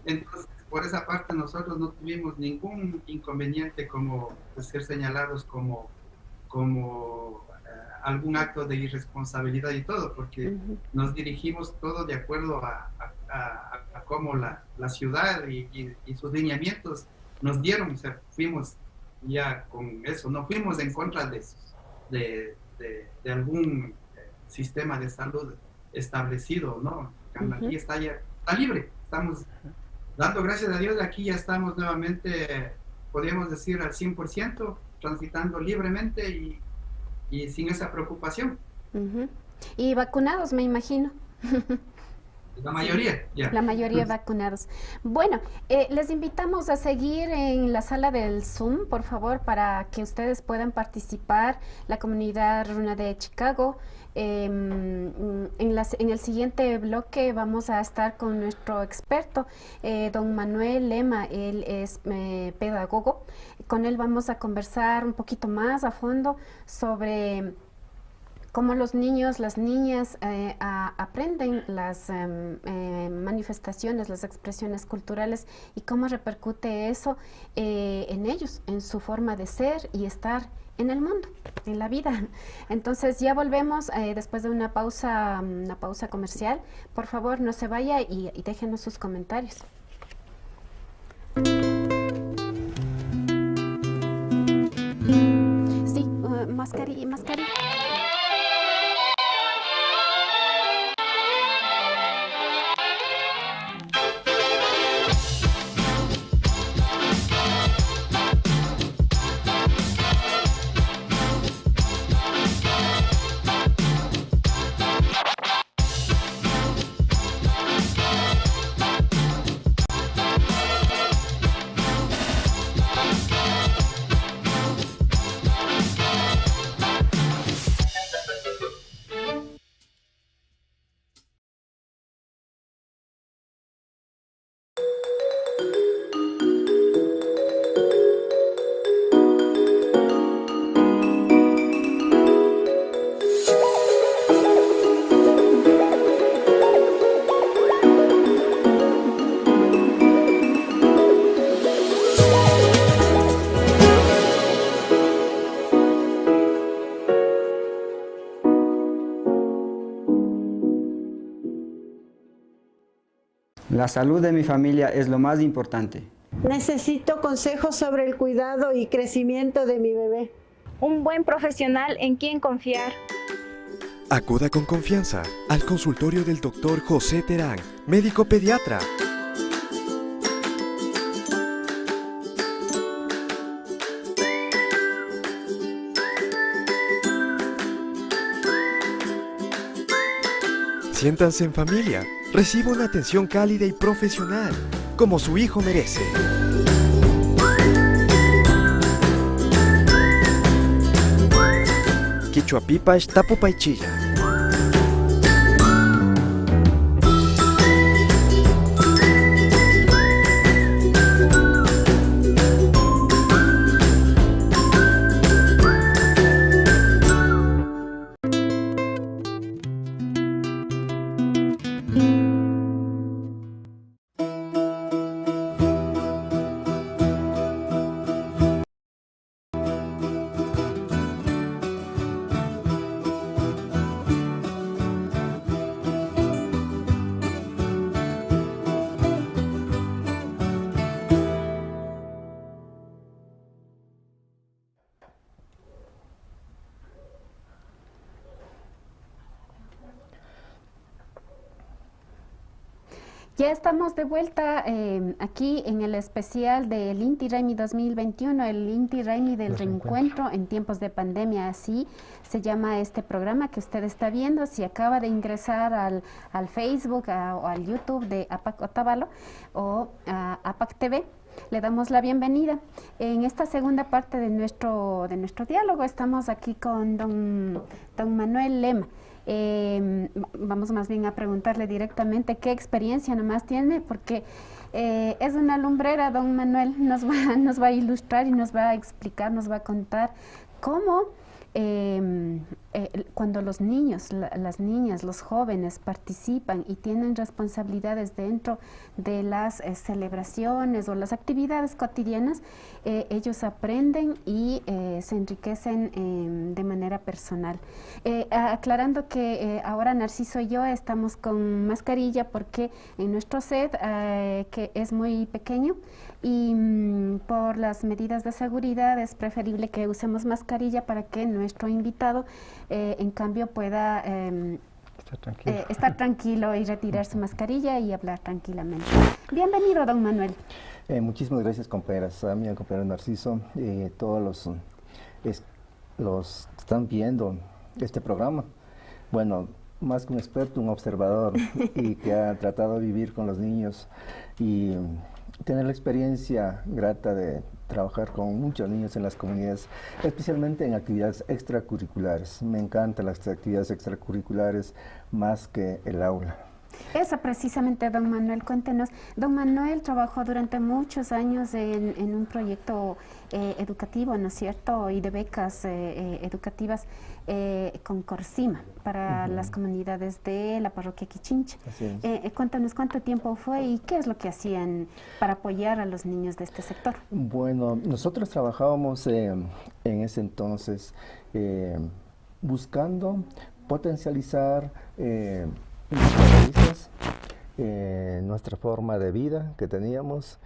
Entonces, por esa parte nosotros no tuvimos ningún inconveniente como ser señalados como algún acto de irresponsabilidad y todo, porque nos dirigimos todo de acuerdo a cómo la ciudad y sus lineamientos nos dieron. O sea, fuimos ya con eso, no fuimos en contra de algún sistema de salud establecido, ¿no? Aquí está libre, estamos dando gracias a Dios, aquí ya estamos nuevamente, podríamos decir, al 100%, transitando libremente y sin esa preocupación. Y vacunados, me imagino. La mayoría, ya. La mayoría vacunados. Bueno, les invitamos a seguir en la sala del Zoom, por favor, para que ustedes puedan participar, la comunidad runa de Chicago. En el siguiente bloque vamos a estar con nuestro experto, don Manuel Lema. Él es pedagogo. Con él vamos a conversar un poquito más a fondo sobre cómo los niños, las niñas aprenden las manifestaciones, las expresiones culturales y cómo repercute eso en ellos, en su forma de ser y estar en el mundo, en la vida. Entonces ya volvemos después de una pausa comercial. Por favor, no se vaya y déjenos sus comentarios. Sí, mascarilla. La salud de mi familia es lo más importante. Necesito consejos sobre el cuidado y crecimiento de mi bebé. Un buen profesional en quien confiar. Acuda con confianza al consultorio del Dr. José Terán, médico pediatra. Siéntanse en familia. Reciba una atención cálida y profesional, como su hijo merece. Quichuapipash Tapupaychilla. Ya estamos de vuelta aquí en el especial del Inti Raymi 2021, el Inti Raymi del reencuentro en tiempos de pandemia, así se llama este programa que usted está viendo. Si acaba de ingresar al Facebook o al YouTube de APAC Otavalo o a APAC TV, le damos la bienvenida. En esta segunda parte de nuestro diálogo estamos aquí con don Manuel Lema. Vamos más bien a preguntarle directamente qué experiencia nomás tiene, porque es una lumbrera. Don Manuel nos va a ilustrar y nos va a explicar, nos va a contar cómo cuando los niños, las niñas, los jóvenes participan y tienen responsabilidades dentro de las celebraciones o las actividades cotidianas, ellos aprenden y se enriquecen de manera personal. Aclarando que ahora Narciso y yo estamos con mascarilla porque en nuestro set, que es muy pequeño, y por las medidas de seguridad es preferible que usemos mascarilla para que nuestro invitado en cambio pueda estar tranquilo y retirar su mascarilla y hablar tranquilamente. Bienvenido, don Manuel. Muchísimas gracias, compañera Samia, compañero Narciso, todos los que están viendo este programa. Bueno, más que un experto, un observador y que ha tratado de vivir con los niños y tener la experiencia grata de trabajar con muchos niños en las comunidades, especialmente en actividades extracurriculares. Me encantan las actividades extracurriculares más que el aula. Eso precisamente, don Manuel, cuéntenos. Don Manuel trabajó durante muchos años en un proyecto educativo, ¿no es cierto?, y de becas educativas con Corsima para las comunidades de la parroquia Quichincha. Cuéntanos cuánto tiempo fue y qué es lo que hacían para apoyar a los niños de este sector. Bueno, nosotros trabajábamos en ese entonces buscando potencializar nuestra forma de vida que teníamos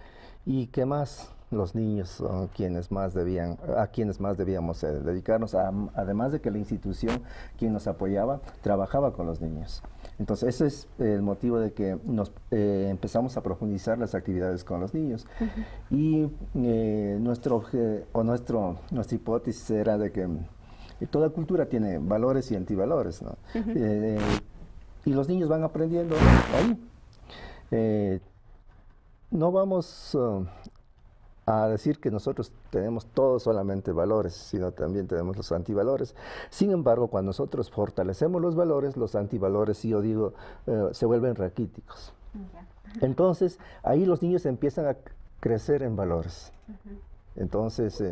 y que más los niños son a quienes más debíamos dedicarnos, además de que la institución quien nos apoyaba trabajaba con los niños. Entonces ese es el motivo de que nos empezamos a profundizar las actividades con los niños. Y nuestra hipótesis era de que toda cultura tiene valores y antivalores, ¿no? Y los niños van aprendiendo ahí. No vamos a decir que nosotros tenemos todos solamente valores, sino también tenemos los antivalores. Sin embargo, cuando nosotros fortalecemos los valores, los antivalores, si yo digo, se vuelven raquíticos. Entonces, ahí los niños empiezan a crecer en valores. Entonces,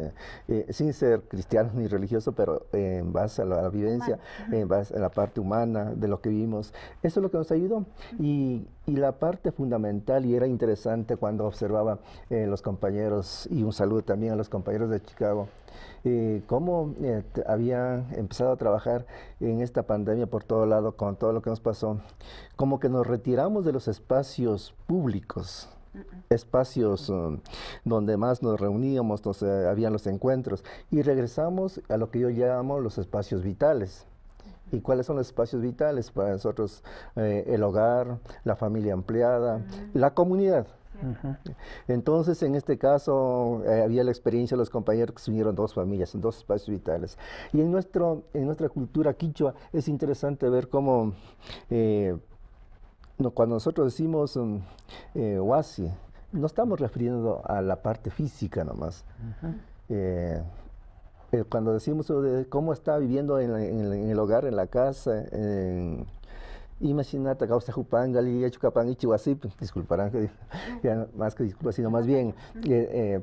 sin ser cristiano ni religioso, pero en base a la vivencia, en base a la parte humana de lo que vivimos, eso es lo que nos ayudó. Y la parte fundamental, y era interesante cuando observaba los compañeros, y un saludo también a los compañeros de Chicago, cómo habían empezado a trabajar en esta pandemia por todo lado, con todo lo que nos pasó, como que nos retiramos de los espacios públicos, espacios donde más nos reuníamos, habían los encuentros, y regresamos a lo que yo llamo los espacios vitales. ¿Y cuáles son los espacios vitales? Para nosotros, el hogar, la familia ampliada, la comunidad. Entonces, en este caso, había la experiencia de los compañeros que se unieron dos familias, en dos espacios vitales. Y en nuestra cultura quichua es interesante ver cómo cuando nosotros decimos huasi, no estamos refiriendo a la parte física nomás. Cuando decimos de cómo está viviendo en el hogar, en la casa, imagínate, disculparán que ya más que disculpa, sino más bien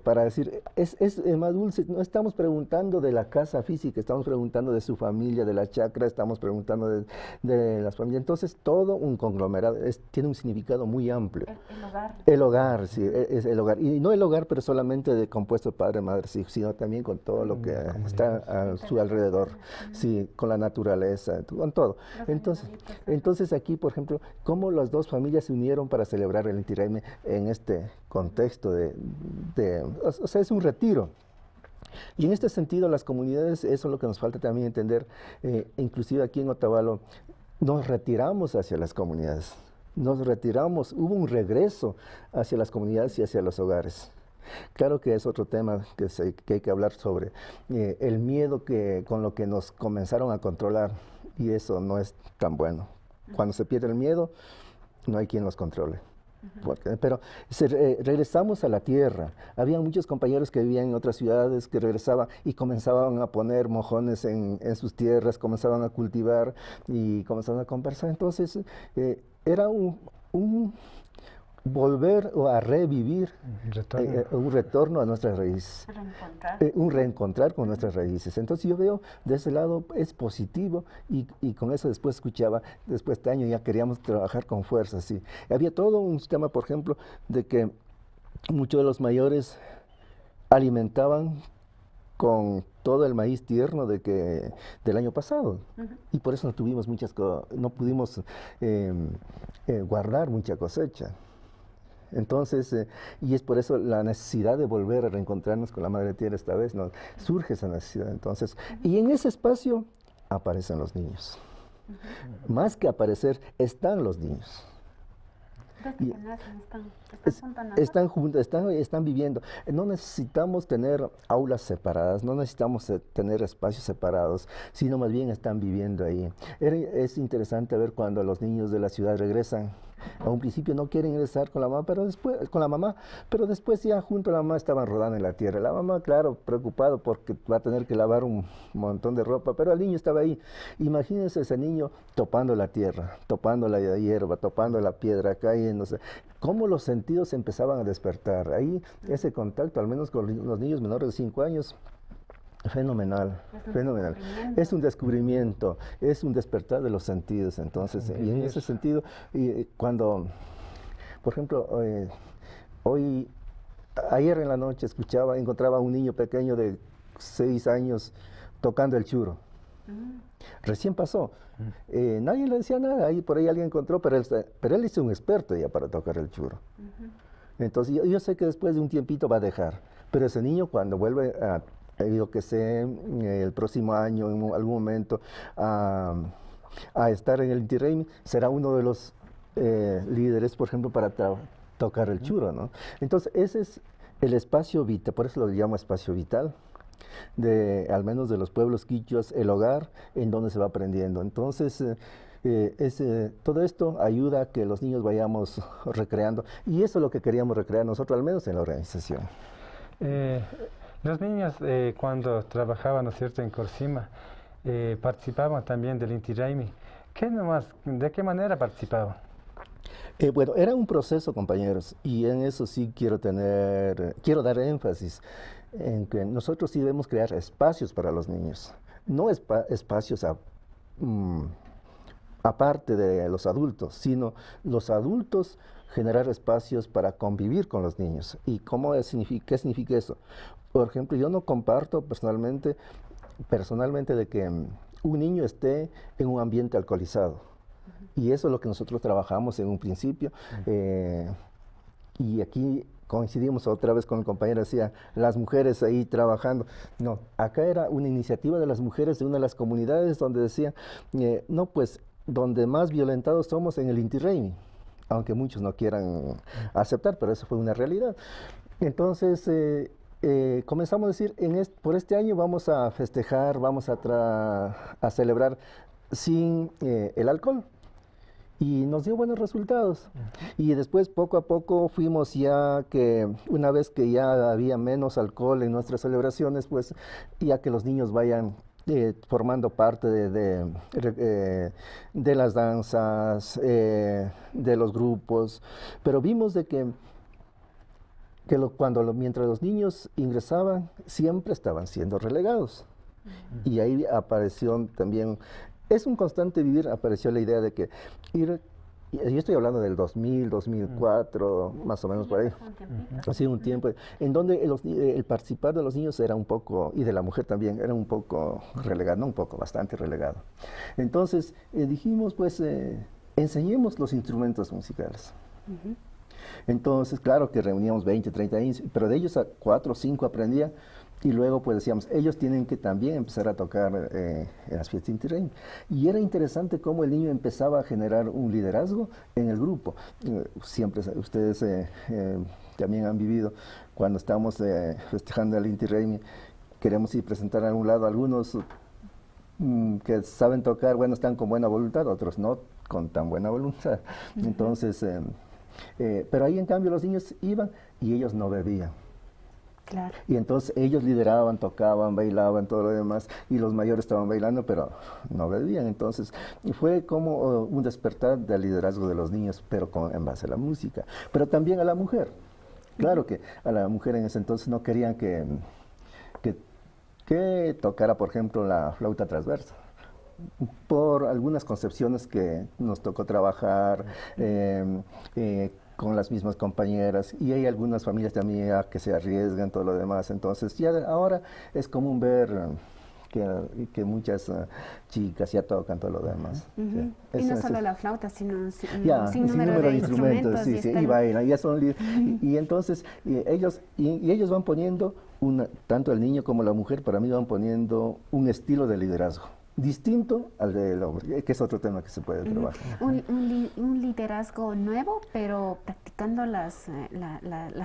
para decir, es más dulce. No estamos preguntando de la casa física, estamos preguntando de su familia, de la chacra, estamos preguntando de las familias. Entonces, todo un conglomerado tiene un significado muy amplio. El hogar. El hogar, sí, es el hogar. Y no el hogar, pero solamente compuesto de padre, madre, sí, sino también con todo lo que está a su alrededor, sí, con la naturaleza, con todo. Entonces aquí, por ejemplo, cómo las dos familias se unieron para celebrar el Inti Raymi en este contexto o sea, es un retiro. Y en este sentido, las comunidades, eso es lo que nos falta también entender, inclusive aquí en Otavalo, nos retiramos hacia las comunidades. nos retiramos, hubo un regreso hacia las comunidades y hacia los hogares. Claro que es otro tema que hay que hablar sobre el miedo con lo que nos comenzaron a controlar, y eso no es tan bueno. Cuando se pierde el miedo, no hay quien los controle. Pero regresamos a la tierra. Había muchos compañeros que vivían en otras ciudades que regresaban y comenzaban a poner mojones en sus tierras, comenzaban a cultivar y comenzaban a conversar. Entonces era un volver o a revivir un retorno a nuestras raíces, un reencontrar con nuestras raíces. Entonces yo veo de ese lado es positivo, y con eso después escuchaba, después de este año ya queríamos trabajar con fuerza. Sí. Había todo un sistema, por ejemplo, de que muchos de los mayores alimentaban con todo el maíz tierno del año pasado, y por eso no tuvimos no pudimos guardar mucha cosecha. Entonces, y es por eso la necesidad de volver a reencontrarnos con la Madre Tierra esta vez, ¿no? Surge esa necesidad. Entonces, y en ese espacio aparecen los niños. Más que aparecer, están los niños. Están juntos, están viviendo. No necesitamos tener aulas separadas, no necesitamos tener espacios separados, sino más bien están viviendo ahí. Es interesante ver cuando los niños de la ciudad regresan. A un principio no quieren regresar con la mamá, pero después ya junto a la mamá estaban rodando en la tierra. La mamá, claro, preocupado porque va a tener que lavar un montón de ropa, pero el niño estaba ahí. Imagínense ese niño topando la tierra, topando la hierba, topando la piedra, cayéndose. Cómo los sentidos empezaban a despertar. Ahí ese contacto, al menos con los niños menores de 5 años, fenomenal, fenomenal. Es un descubrimiento, es un despertar de los sentidos. Entonces, y en ese sentido, cuando, por ejemplo, ayer en la noche encontraba a un niño pequeño de 6 años tocando el churo. Recién pasó. Nadie le decía nada, por ahí alguien encontró, pero él es un experto ya para tocar el churo. Entonces, yo sé que después de un tiempito va a dejar, pero ese niño cuando vuelve yo que sé, el próximo año, en algún momento, a estar en el Inti Raymi, será uno de los líderes, por ejemplo, para tocar el churo, ¿no? Entonces, ese es el espacio vital, por eso lo llamo espacio vital, al menos de los pueblos quichuas, el hogar en donde se va aprendiendo. Entonces, todo esto ayuda a que los niños vayamos recreando, y eso es lo que queríamos recrear nosotros, al menos en la organización. Los niños cuando trabajaban, ¿no es cierto?, en Corsima, participaban también del Inti Raymi. ¿De qué manera participaban? Bueno, era un proceso, compañeros, y en eso sí quiero dar énfasis en que nosotros sí debemos crear espacios para los niños, no espacios aparte de los adultos, sino los adultos generar espacios para convivir con los niños. ¿Y qué significa eso? Por ejemplo, yo no comparto personalmente de que un niño esté en un ambiente alcoholizado. Y eso es lo que nosotros trabajamos en un principio. Y aquí coincidimos otra vez con el compañero, decía, las mujeres ahí trabajando. No, acá era una iniciativa de las mujeres de una de las comunidades donde decían, no, pues, donde más violentados somos en el Inti Raymi, aunque muchos no quieran aceptar, pero eso fue una realidad. Entonces, comenzamos a decir, por este año vamos a festejar, vamos a celebrar sin el alcohol. Y nos dio buenos resultados. Y después, poco a poco, fuimos ya que, una vez que ya había menos alcohol en nuestras celebraciones, pues ya que los niños vayan formando parte de las danzas, de los grupos. Pero vimos de que mientras los niños ingresaban, siempre estaban siendo relegados. Y ahí apareció también, es un constante vivir, apareció la idea de que yo estoy hablando del 2000, 2004, más o menos por ahí, hace un tiempo, en donde el participar de los niños era un poco, y de la mujer también, era un poco relegado, no un poco, bastante relegado. Entonces dijimos, pues, enseñemos los instrumentos musicales. Entonces, claro que reuníamos 20, 30 niños, pero de ellos a 4 o 5 aprendían, Y luego, pues decíamos, ellos tienen que también empezar a tocar en las fiestas Inti Raymi. Y era interesante cómo el niño empezaba a generar un liderazgo en el grupo. Siempre ustedes también han vivido, cuando estamos festejando el Inti Raymi, queremos ir a presentar a algún lado, algunos que saben tocar, bueno, están con buena voluntad, otros no con tan buena voluntad. Entonces, pero ahí en cambio los niños iban y ellos no bebían. Claro. Y entonces ellos lideraban, tocaban, bailaban, todo lo demás, y los mayores estaban bailando, pero no bebían. Entonces fue como un despertar del liderazgo de los niños, pero en base a la música. Pero también a la mujer. Claro que a la mujer en ese entonces no querían que tocara, por ejemplo, la flauta transversa, por algunas concepciones que nos tocó trabajar, con las mismas compañeras, y hay algunas familias también que se arriesgan, todo lo demás. Entonces ya ahora es común ver que muchas chicas ya tocan todo lo demás. Y no solo la flauta, sino sin número de instrumentos, y bailan, ya son y entonces ellos van poniendo tanto el niño como la mujer, para mí van poniendo un estilo de liderazgo distinto al del hombre, que es otro tema que se puede trabajar. Un liderazgo nuevo, pero practicando las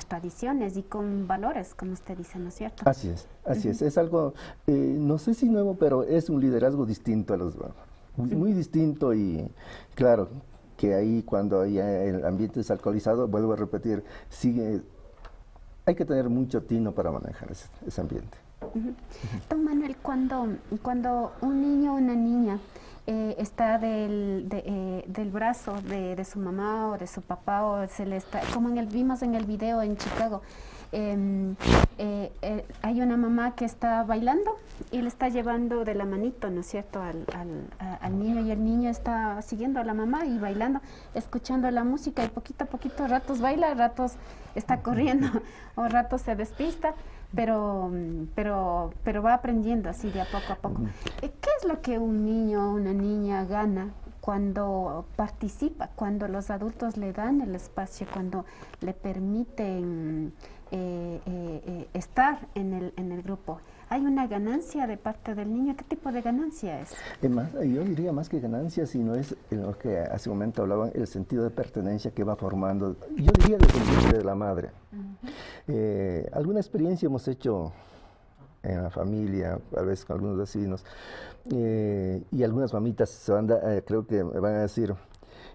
tradiciones y con valores, como usted dice, ¿no es cierto? Así es. Es algo, no sé si nuevo, pero es un liderazgo distinto a los muy distinto. Y claro, que ahí cuando el ambiente es alcoholizado, vuelvo a repetir, hay que tener mucho tino para manejar ese ambiente. Don Manuel, cuando un niño o una niña está del brazo de su mamá o de su papá, o se le está, como vimos en el video en Chicago, hay una mamá que está bailando y le está llevando de la manito, ¿no es cierto?, al niño, y el niño está siguiendo a la mamá y bailando, escuchando la música, y poquito a poquito, ratos baila, ratos está corriendo o ratos se despista, pero va aprendiendo así de a poco. ¿Qué es lo que un niño o una niña gana cuando participa, cuando los adultos le dan el espacio, cuando le permiten estar en el grupo? ¿Hay una ganancia de parte del niño? ¿Qué tipo de ganancia es? Yo diría más que ganancia, sino es lo que hace un momento hablaban, el sentido de pertenencia que va formando, yo diría desde el vientre de la madre. Alguna experiencia hemos hecho en la familia, a veces con algunos vecinos, y algunas mamitas creo que me van a decir,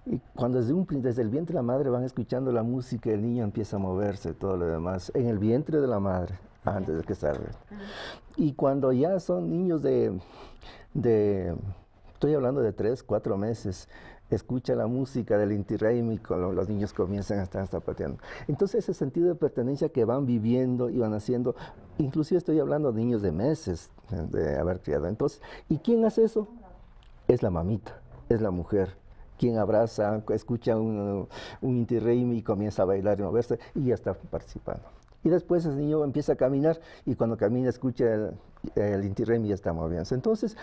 y cuando desde el vientre de la madre van escuchando la música, el niño empieza a moverse, todo lo demás, en el vientre de la madre, antes de que salga. Y cuando ya son niños estoy hablando de 3, 4 meses, escucha la música del Inti Raymi, los niños comienzan a estar zapateando. Entonces ese sentido de pertenencia que van viviendo y van haciendo, inclusive estoy hablando de niños de meses de haber criado. Entonces, ¿y quién hace eso? Es la mamita, es la mujer. Quien abraza, escucha un Inti Raymi y comienza a bailar y moverse y ya está participando. Y después ese niño empieza a caminar y cuando camina escucha el Inti Raymi y ya está moviéndose. Entonces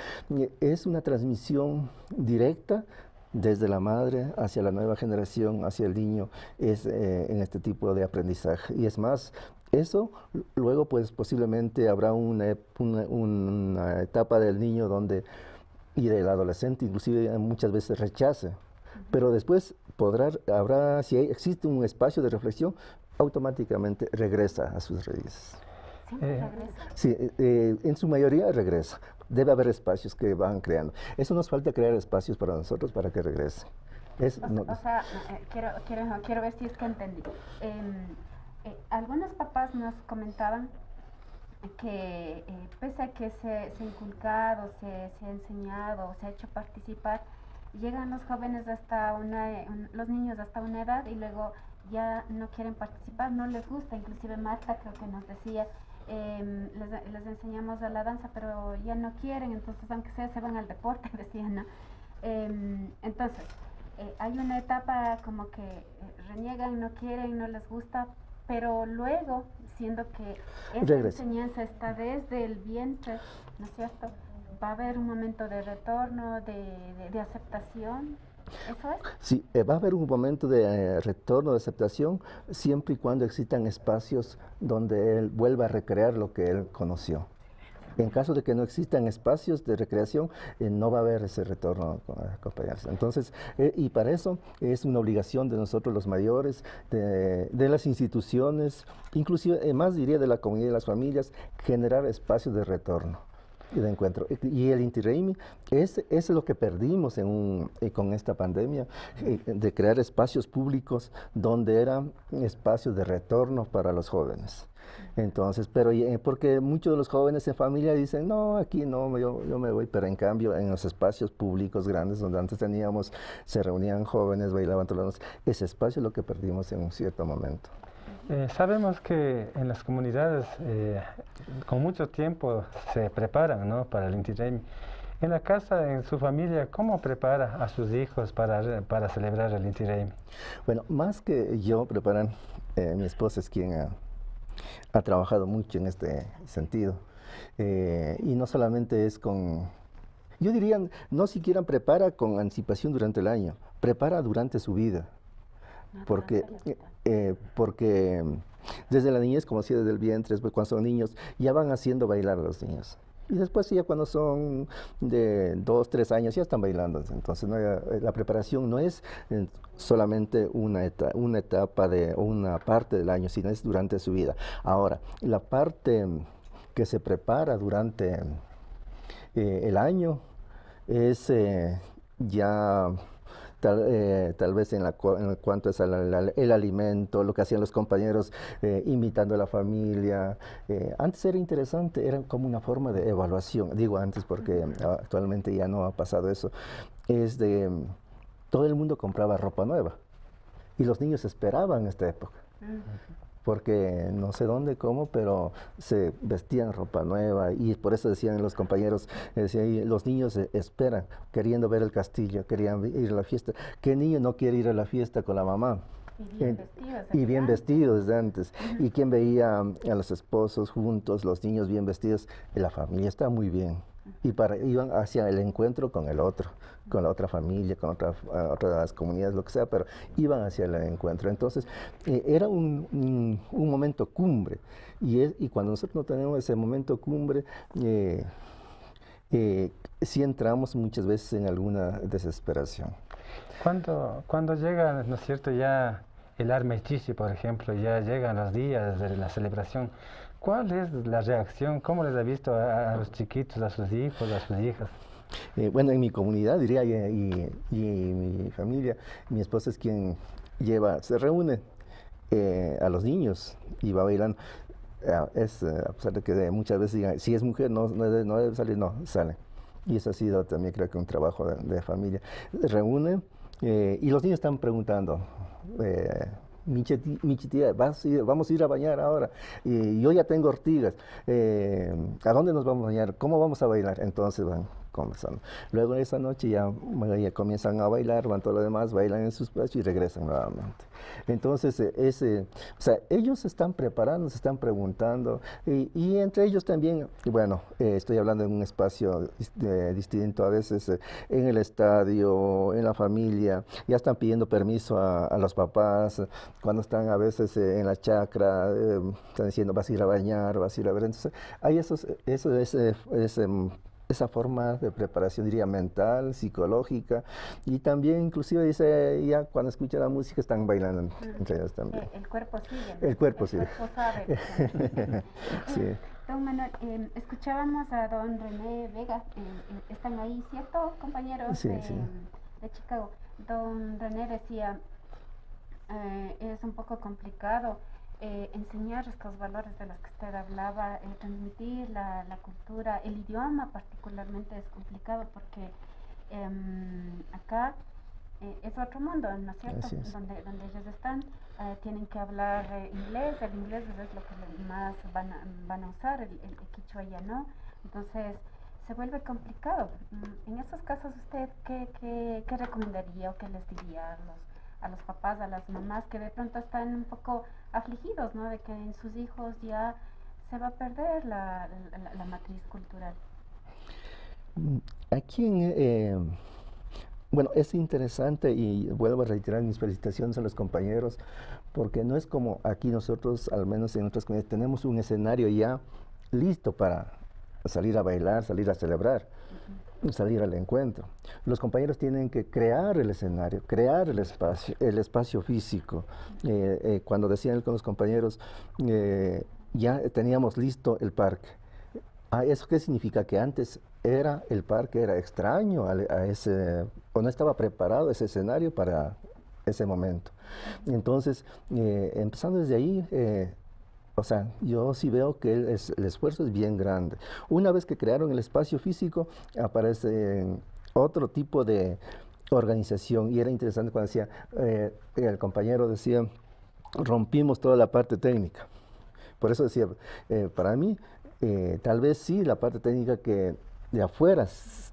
es una transmisión directa desde la madre hacia la nueva generación, hacia el niño, en este tipo de aprendizaje. Y es más, eso luego pues posiblemente habrá una etapa del niño y del adolescente inclusive muchas veces rechace, pero después si existe un espacio de reflexión, automáticamente regresa a sus raíces. Sí, en su mayoría regresa. Debe haber espacios que van creando. Eso nos falta, crear espacios para nosotros para que regrese. Quiero ver si es que entendí. Algunos papás nos comentaban que pese a que se ha inculcado, se ha enseñado, se ha hecho participar, llegan los jóvenes los niños hasta una edad y luego ya no quieren participar, no les gusta. Inclusive Marta creo que nos decía, les enseñamos a la danza, pero ya no quieren, entonces aunque sea se van al deporte, decían, ¿no? Entonces, hay una etapa como que reniegan, no quieren, no les gusta, pero luego, siendo que esta enseñanza está desde el vientre, ¿no es cierto?, va a haber un momento de retorno, de aceptación. ¿Eso es? Sí, va a haber un momento de retorno, de aceptación, siempre y cuando existan espacios donde él vuelva a recrear lo que él conoció. En caso de que no existan espacios de recreación, no va a haber ese retorno a acompañarse. Entonces, y para eso es una obligación de nosotros los mayores, de las instituciones, inclusive más diría de la comunidad y de las familias, generar espacios de retorno y de encuentro. Y el Inti Raymi es lo que perdimos con esta pandemia, de crear espacios públicos donde eran espacios de retorno para los jóvenes. Entonces, pero porque muchos de los jóvenes en familia dicen, no, aquí no, yo me voy, pero en cambio en los espacios públicos grandes donde antes teníamos, se reunían jóvenes, bailaban todas las noches, ese espacio es lo que perdimos en un cierto momento. Sabemos que en las comunidades con mucho tiempo se preparan, ¿no?, para el Inti Raymi. En la casa, en su familia, ¿cómo prepara a sus hijos para celebrar el Inti Raymi? Bueno, más que yo preparan, mi esposa es quien ha trabajado mucho en este sentido. Y no solamente es yo diría, no siquiera prepara con anticipación durante el año, prepara durante su vida. Porque desde la niñez, como decía, desde el vientre, después cuando son niños, ya van haciendo bailar a los niños. Y después ya cuando son de 2, 3 años ya están bailando. Entonces la preparación no es solamente una etapa o una parte del año, sino es durante su vida. Ahora, la parte que se prepara durante el año es ya... Tal vez en cuanto es el alimento, lo que hacían los compañeros invitando a la familia. Antes era interesante, era como una forma de evaluación. Digo antes porque actualmente ya no ha pasado eso. Todo el mundo compraba ropa nueva y los niños esperaban esta época. Porque no sé dónde, cómo, pero se vestían ropa nueva y por eso decían los compañeros, los niños esperan, queriendo ver el castillo, querían ir a la fiesta. ¿Qué niño no quiere ir a la fiesta con la mamá? Y bien vestidos desde antes. ¿Y quién veía a los esposos juntos, los niños bien vestidos? La familia está muy bien. Y iban hacia el encuentro con el otro, con la otra familia, con otras comunidades, lo que sea, pero iban hacia el encuentro. Entonces, era un momento cumbre. Y cuando nosotros no tenemos ese momento cumbre, sí entramos muchas veces en alguna desesperación. Cuando llega, ¿no es cierto?, ya el Armechichi, por ejemplo, ya llegan los días de la celebración, ¿cuál es la reacción? ¿Cómo les ha visto a los chiquitos, a sus hijos, a sus hijas? Bueno, en mi comunidad, diría, y mi familia, mi esposa es quien se reúne a los niños y va bailando. A pesar de que muchas veces digan, si es mujer no debe salir, no, sale. Y eso ha sido también, creo que, un trabajo de familia. Reúne y los niños están preguntando, mi tía, vamos a ir a bañar ahora, y yo ya tengo ortigas, ¿a dónde nos vamos a bañar? ¿Cómo vamos a bailar? Entonces van conversando. Luego esa noche ya comienzan a bailar, van todo lo demás, bailan en sus espacios y regresan nuevamente. Entonces, o sea, ellos se están preparando, se están preguntando, y entre ellos también, bueno, estoy hablando en un espacio distinto a veces, en el estadio, en la familia, ya están pidiendo permiso a los papás, cuando están a veces en la chacra, están diciendo, vas a ir a bañar, vas a ir a ver. Entonces, hay esa forma de preparación, diría, mental, psicológica, y también inclusive dice, ya cuando escucha la música están bailando entre ellos también. El cuerpo sigue. El cuerpo sigue. El cuerpo sabe. Sí. Don Manuel, escuchábamos a don René Vega, están ahí, ¿cierto, compañeros? Sí, de Chicago. Don René decía, es un poco complicado enseñar estos valores de los que usted hablaba, transmitir la cultura, el idioma particularmente es complicado porque acá es otro mundo, ¿no es cierto? Donde ellos están, tienen que hablar inglés, el inglés es lo que más van a usar, el quichua ya no, entonces se vuelve complicado. En esos casos, ¿usted qué recomendaría o qué les diría a los papás, a las mamás que de pronto están un poco afligidos, ¿no?, de que en sus hijos ya se va a perder la matriz cultural? Aquí Bueno, es interesante y vuelvo a reiterar mis felicitaciones a los compañeros, porque no es como aquí nosotros, al menos en otras comunidades, tenemos un escenario ya listo para salir a bailar, salir a celebrar, salir al encuentro. Los compañeros tienen que crear el escenario, crear el espacio físico. Cuando decían con los compañeros, ya teníamos listo el parque. ¿Eso qué significa? Que antes el parque era extraño a ese, o no estaba preparado ese escenario para ese momento. Entonces, empezando desde ahí, o sea, yo sí veo que el esfuerzo es bien grande. Una vez que crearon el espacio físico, aparece otro tipo de organización, y era interesante cuando decía, el compañero decía, rompimos toda la parte técnica. Por eso decía, para mí, tal vez sí, la parte técnica que de afuera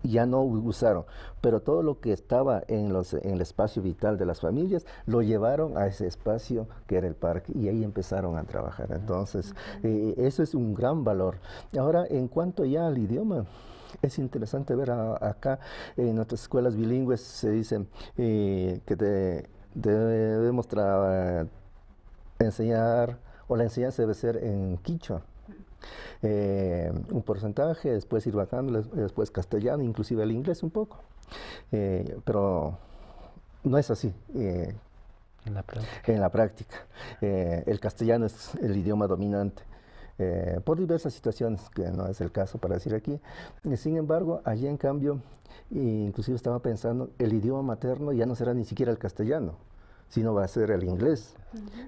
ya no usaron, pero todo lo que estaba en el espacio vital de las familias lo llevaron a ese espacio que era el parque, y ahí empezaron a trabajar. Entonces, eso es un gran valor. Ahora, en cuanto ya al idioma, es interesante ver acá en nuestras escuelas bilingües se dice que debemos enseñar, o la enseñanza debe ser en quichua. Un porcentaje, después ir bajando, después castellano, inclusive el inglés un poco, pero no es así en la práctica. El castellano es el idioma dominante por diversas situaciones, que no es el caso para decir aquí. Sin embargo, allí en cambio, inclusive estaba pensando, el idioma materno ya no será ni siquiera el castellano, sino va a ser el inglés.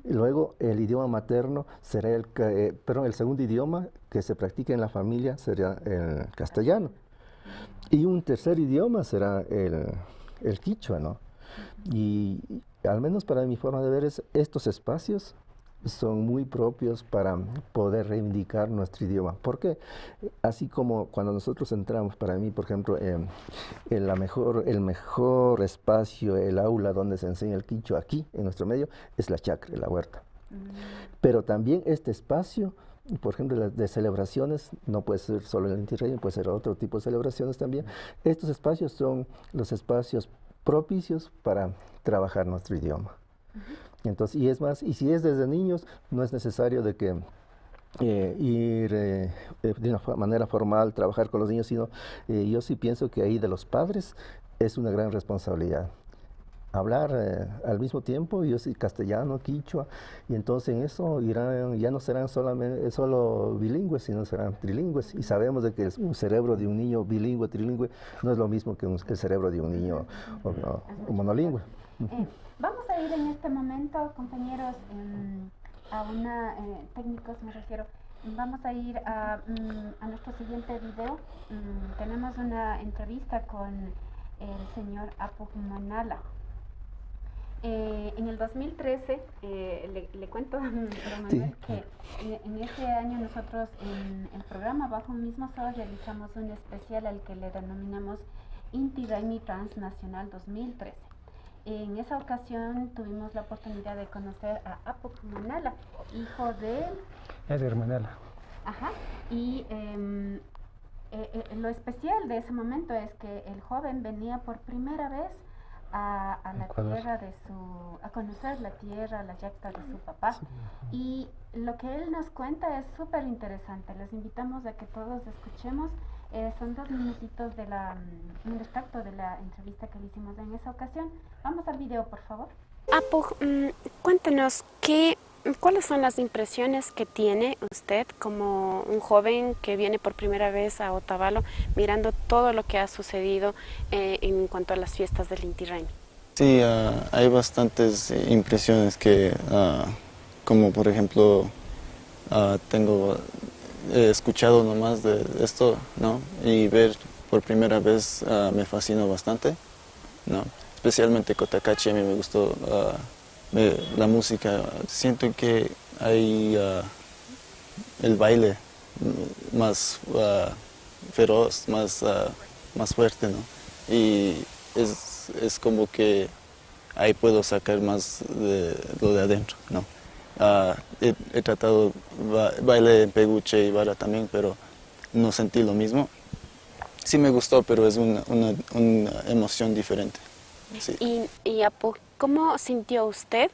Y luego el idioma materno será el segundo idioma que se practica en la familia será el castellano. Y un tercer idioma será el quichua, ¿no? Y al menos para mi forma de ver, estos espacios son muy propios para poder reivindicar nuestro idioma. Porque así como cuando nosotros entramos, para mí, por ejemplo, el mejor espacio, el aula donde se enseña el quichua aquí, en nuestro medio, es la chacra, la huerta. Pero también este espacio, por ejemplo, de celebraciones, no puede ser solo el Inti Raymi, puede ser otro tipo de celebraciones también. Estos espacios son los espacios propicios para trabajar nuestro idioma. Entonces, y es más, y si es desde niños, no es necesario de que ir de una manera formal, trabajar con los niños, sino yo sí pienso que ahí de los padres es una gran responsabilidad. Hablar al mismo tiempo, yo sí castellano, quichua, y entonces en eso ya no serán solo bilingües, sino serán trilingües. Y sabemos de que un cerebro de un niño bilingüe, trilingüe, no es lo mismo que el cerebro de un niño monolingüe. Vamos a ir en este momento, compañeros, técnicos me refiero, vamos a ir a nuestro siguiente video. Tenemos una entrevista con el señor Apuk Manala. En el 2013, le cuento, Manuel, que en ese año nosotros en el programa Bajo un Mismo Sol realizamos un especial al que le denominamos Inti Raymi Transnacional 2013. En esa ocasión tuvimos la oportunidad de conocer a Apuk Manala, hijo de Edgar Manala. Ajá, y lo especial de ese momento es que el joven venía por primera vez a la tierra a conocer la tierra, la yacta de su papá. Sí. Y lo que él nos cuenta es súper interesante. Les invitamos a que todos escuchemos. Son 2 minutitos de un extracto de la entrevista que le hicimos en esa ocasión. Vamos al video, por favor. Apuk, cuéntenos, ¿cuáles son las impresiones que tiene usted como un joven que viene por primera vez a Otavalo, mirando todo lo que ha sucedido en cuanto a las fiestas del Inti Raymi? Sí, hay bastantes impresiones que, como por ejemplo, he escuchado nomás de esto, ¿no? Y ver por primera vez me fascinó bastante, ¿no? Especialmente Cotacachi, a mí me gustó la música. Siento que hay el baile más feroz, más fuerte, ¿no? Y es como que ahí puedo sacar más de lo de adentro, ¿no? He tratado baile en Peguche y Vara también, pero no sentí lo mismo. Sí me gustó, pero es una emoción diferente. Sí. Y Apu, ¿cómo sintió usted?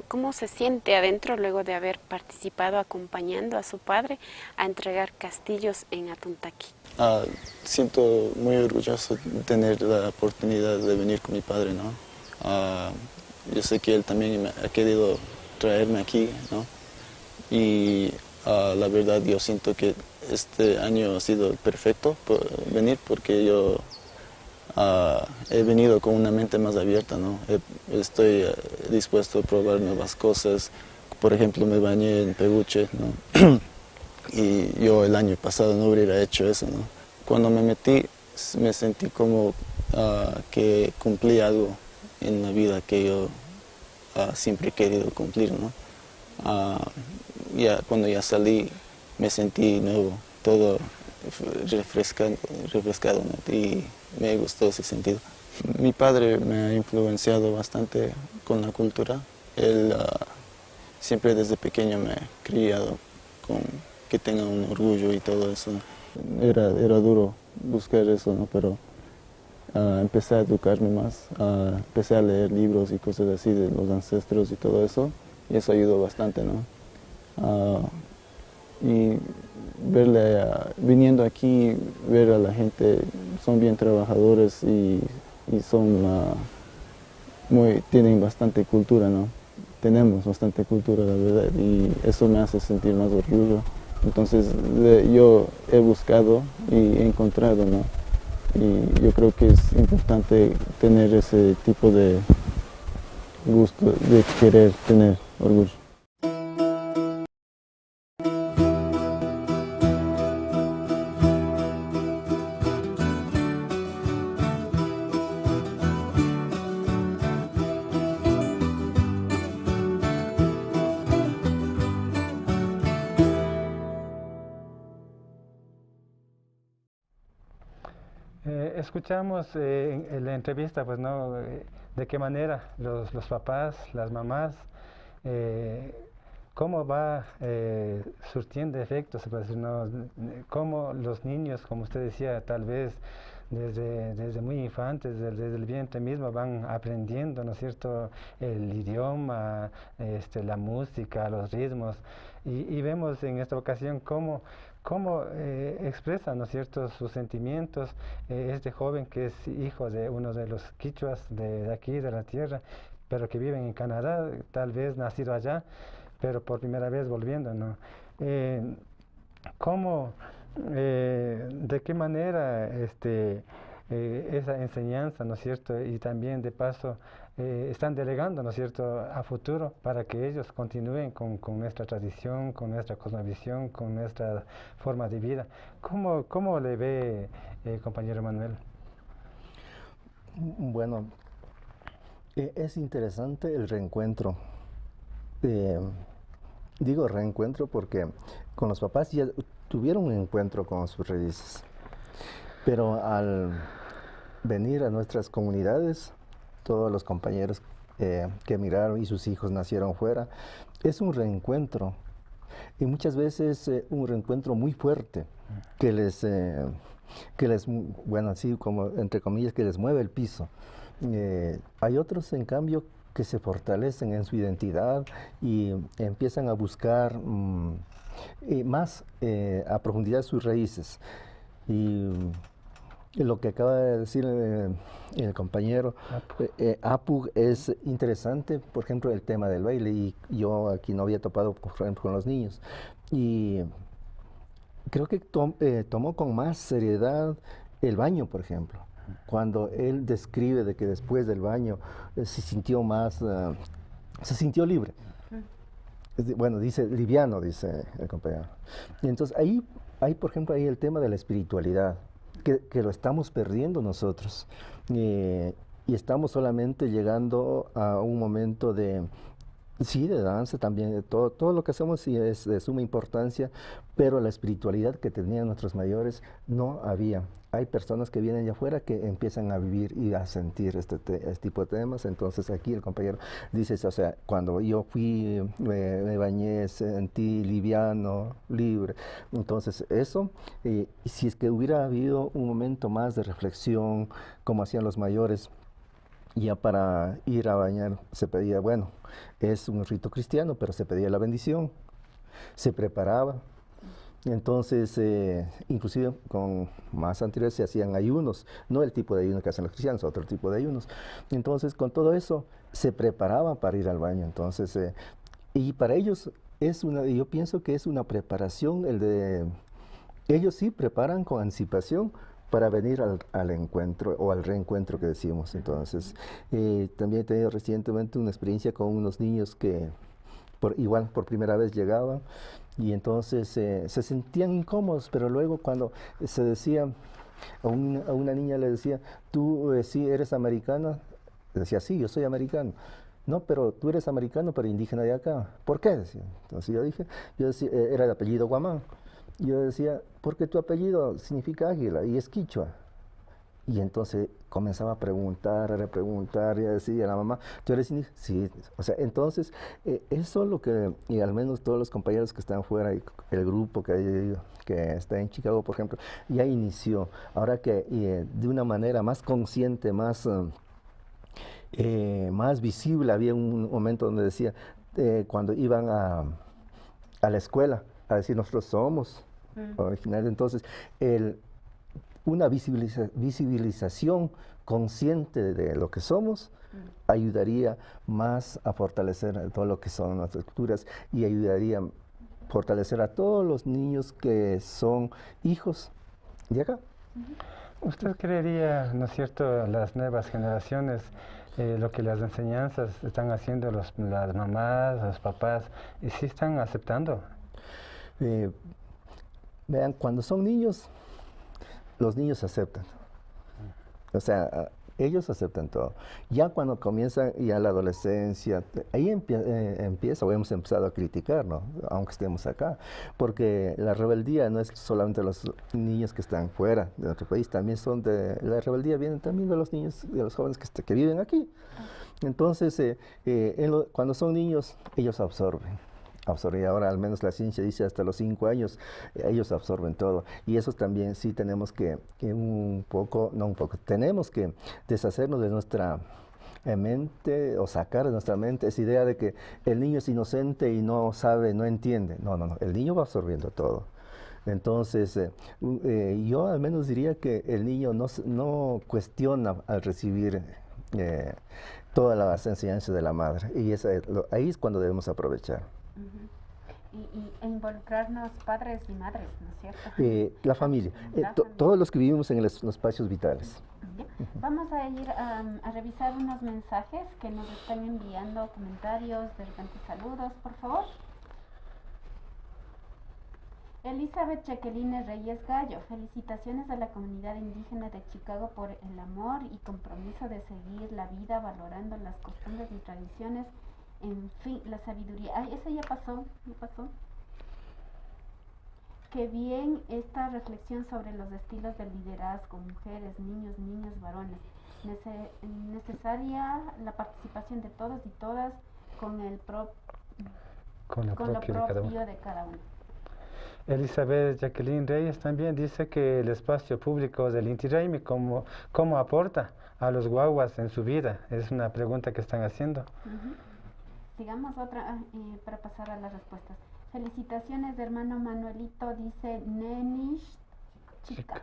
¿Cómo se siente adentro luego de haber participado acompañando a su padre a entregar castillos en Atuntaqui? Siento muy orgulloso de tener la oportunidad de venir con mi padre, ¿no? Yo sé que él también ha querido traerme aquí, ¿no? Y la verdad yo siento que este año ha sido perfecto por venir porque yo he venido con una mente más abierta, ¿no? Estoy dispuesto a probar nuevas cosas. Por ejemplo, me bañé en Peguche, ¿no? Y yo el año pasado no hubiera hecho eso, ¿no? Cuando me metí, me sentí como que cumplí algo en la vida que yo siempre he querido cumplir, ¿no? Cuando ya salí, me sentí nuevo, todo refrescado, ¿no? Y me gustó ese sentido. Mi padre me ha influenciado bastante con la cultura. Él siempre desde pequeño me ha criado con que tenga un orgullo y todo eso. Era duro buscar eso, ¿no? Pero empecé a educarme más, empecé a leer libros y cosas así de los ancestros y todo eso, y eso ayudó bastante, ¿no? Y viniendo aquí, ver a la gente, son bien trabajadores y son tienen bastante cultura, ¿no? Tenemos bastante cultura, la verdad, y eso me hace sentir más orgullo. Entonces yo he buscado y he encontrado, ¿no? Y yo creo que es importante tener ese tipo de gusto, de querer tener orgullo. Escuchamos en la entrevista, pues, ¿no? De qué manera los papás, las mamás, cómo va surtiendo efectos, se puede decir, ¿no? Cómo los niños, como usted decía, tal vez desde muy infantes, desde el vientre mismo, van aprendiendo, ¿no es cierto?, el idioma, la música, los ritmos, y vemos en esta ocasión cómo expresa, ¿no es cierto?, sus sentimientos, este joven que es hijo de uno de los quichuas de aquí, de la tierra, pero que viven en Canadá, tal vez nacido allá, pero por primera vez volviendo, ¿no? ¿De qué manera esa enseñanza, ¿no es cierto?, y también de paso están delegando, ¿no es cierto?, a futuro para que ellos continúen con nuestra tradición, con nuestra cosmovisión, con nuestra forma de vida? ¿Cómo le ve, compañero Manuel? Bueno, es interesante el reencuentro. Digo reencuentro porque con los papás ya tuvieron un encuentro con sus raíces, pero al venir a nuestras comunidades, todos los compañeros que emigraron y sus hijos nacieron fuera, es un reencuentro, y muchas veces un reencuentro muy fuerte, que les, bueno, así como entre comillas, que les mueve el piso. Hay otros, en cambio, que se fortalecen en su identidad y empiezan a buscar más a profundidad sus raíces. Y lo que acaba de decir el compañero Apu es interesante, por ejemplo, el tema del baile, y yo aquí no había topado, por ejemplo, con los niños, y creo que tomó con más seriedad el baño, por ejemplo, cuando él describe de que después del baño se sintió más, se sintió libre. Bueno, dice liviano, dice el compañero. Y entonces ahí, por ejemplo, ahí el tema de la espiritualidad, que lo estamos perdiendo nosotros, y estamos solamente llegando a un momento de danza también, de todo lo que hacemos sí es de suma importancia, pero la espiritualidad que tenían nuestros mayores no había. Hay personas que vienen de afuera que empiezan a vivir y a sentir este tipo de temas. Entonces aquí el compañero dice, o sea, cuando yo fui, me bañé, sentí liviano, libre. Entonces eso, y si es que hubiera habido un momento más de reflexión, como hacían los mayores, ya para ir a bañar se pedía, bueno, es un rito cristiano, pero se pedía la bendición, se preparaba. Entonces, inclusive con más anteriores se hacían ayunos, no el tipo de ayuno que hacen los cristianos, otro tipo de ayunos. Entonces, con todo eso se preparaban para ir al baño. Entonces, y para ellos yo pienso que es una preparación, ellos sí preparan con anticipación para venir al encuentro o al reencuentro que decimos. Entonces, también he tenido recientemente una experiencia con unos niños que igual por primera vez llegaban y entonces se sentían incómodos, pero luego cuando se decía, a una niña le decía, ¿tú sí eres americana? Decía, sí, yo soy americano. No, pero tú eres americano, pero indígena de acá. ¿Por qué? Decía. Entonces yo decía, era el apellido Guamán. Yo decía, porque tu apellido significa águila y es quichua. Y entonces comenzaba a preguntar, y a decir a la mamá, ¿tú eres indígena? Sí, o sea, entonces eso es lo que, y al menos todos los compañeros que están fuera, el grupo que está en Chicago, por ejemplo, ya inició. Ahora que de una manera más consciente, más visible, había un momento donde decía, cuando iban a la escuela, a decir, nosotros somos originarios, entonces, una visibilización consciente de lo que somos ayudaría más a fortalecer todo lo que son nuestras culturas y ayudaría a fortalecer a todos los niños que son hijos de acá. ¿Usted creería, no es cierto, las nuevas generaciones, lo que las enseñanzas están haciendo las mamás, los papás, y sí están aceptando? Vean, cuando son niños, los niños aceptan. O sea, ellos aceptan todo. Ya cuando comienzan ya la adolescencia, ahí empieza, o hemos empezado a criticar, ¿no? Aunque estemos acá, porque la rebeldía no es solamente los niños que están fuera de nuestro país, también la rebeldía viene también de los niños, de los jóvenes que viven aquí. Entonces, cuando son niños, ellos absorben. Ahora al menos la ciencia dice hasta los 5 años ellos absorben todo, y eso también sí tenemos que tenemos que deshacernos de nuestra mente o sacar de nuestra mente esa idea de que el niño es inocente y no sabe, no entiende. No, el niño va absorbiendo todo. Entonces, yo al menos diría que el niño no cuestiona al recibir todas las enseñanzas de la madre, y ahí es cuando debemos aprovechar. E involucrarnos padres y madres, ¿no es cierto? La familia, todos los que vivimos en los espacios vitales. Vamos a ir a revisar unos mensajes que nos están enviando, comentarios, de repente saludos, por favor. Elizabeth Jacqueline Reyes Gallo, felicitaciones a la comunidad indígena de Chicago por el amor y compromiso de seguir la vida valorando las costumbres y tradiciones. En fin, la sabiduría. Ay, esa ya pasó. Qué bien esta reflexión sobre los estilos de liderazgo, mujeres, niños, niñas, varones. Necesaria la participación de todos y todas con lo propio de cada uno. Elizabeth Jacqueline Reyes también dice que el espacio público del Inti Raymi, ¿cómo aporta a los guaguas en su vida? Es una pregunta que están haciendo. Sigamos otra para pasar a las respuestas. Felicitaciones de hermano Manuelito, dice Nenish Chica.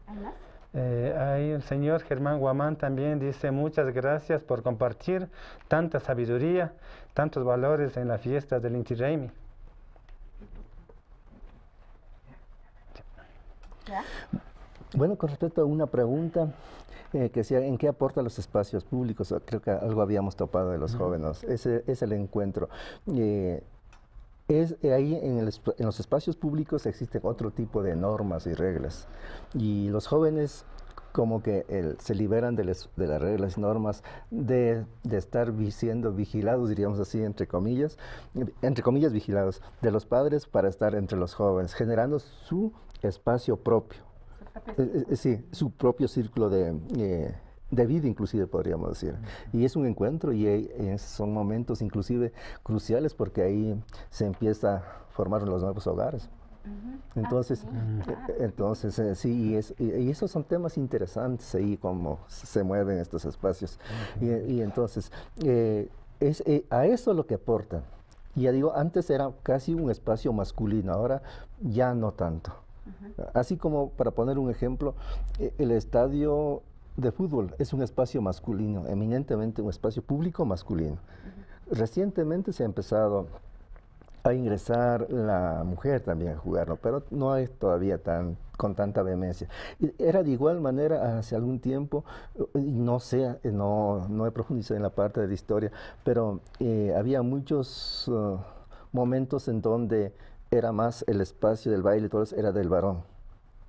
¿Hay más? Hay el señor Germán Guamán también dice muchas gracias por compartir tanta sabiduría, tantos valores en la fiesta del Inti Raymi. Bueno, con respecto a una pregunta que decía, ¿en qué aporta los espacios públicos? Creo que algo habíamos topado de los jóvenes. Ese es el encuentro. Ahí en los espacios públicos existen otro tipo de normas y reglas. Y los jóvenes como que se liberan de las reglas y normas de estar siendo vigilados, diríamos así, entre comillas vigilados, de los padres para estar entre los jóvenes, generando su espacio propio. Sí, su propio círculo de vida, inclusive podríamos decir. Y es un encuentro y son momentos inclusive cruciales porque ahí se empieza a formar los nuevos hogares. Entonces, sí, y esos son temas interesantes ahí, cómo se mueven estos espacios. Y entonces, a eso lo que aportan. Y ya digo, antes era casi un espacio masculino, ahora ya no tanto. Así como, para poner un ejemplo, el estadio de fútbol es un espacio masculino, eminentemente un espacio público masculino. Recientemente se ha empezado a ingresar la mujer también a jugarlo, pero no es todavía con tanta vehemencia. Era de igual manera hace algún tiempo, no sé, no he profundizado en la parte de la historia, pero había muchos momentos en donde era más el espacio del baile, todo eso era del varón.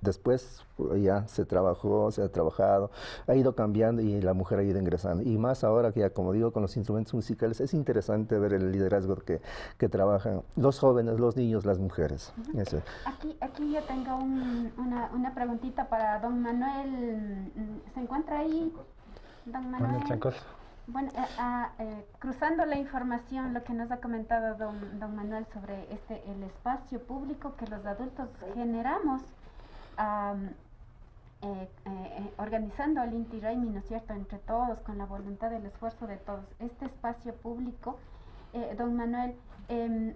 Después ya se ha trabajado, ha ido cambiando y la mujer ha ido ingresando. Y más ahora que ya, como digo, con los instrumentos musicales, es interesante ver el liderazgo que trabajan los jóvenes, los niños, las mujeres. Eso. Aquí yo tengo una preguntita para don Manuel. ¿Se encuentra ahí, don Manuel? Bueno, cruzando la información, lo que nos ha comentado don Manuel sobre el espacio público que los adultos generamos, organizando el Inti Raymi, ¿no es cierto?, entre todos, con la voluntad, el esfuerzo de todos. Este espacio público, don Manuel,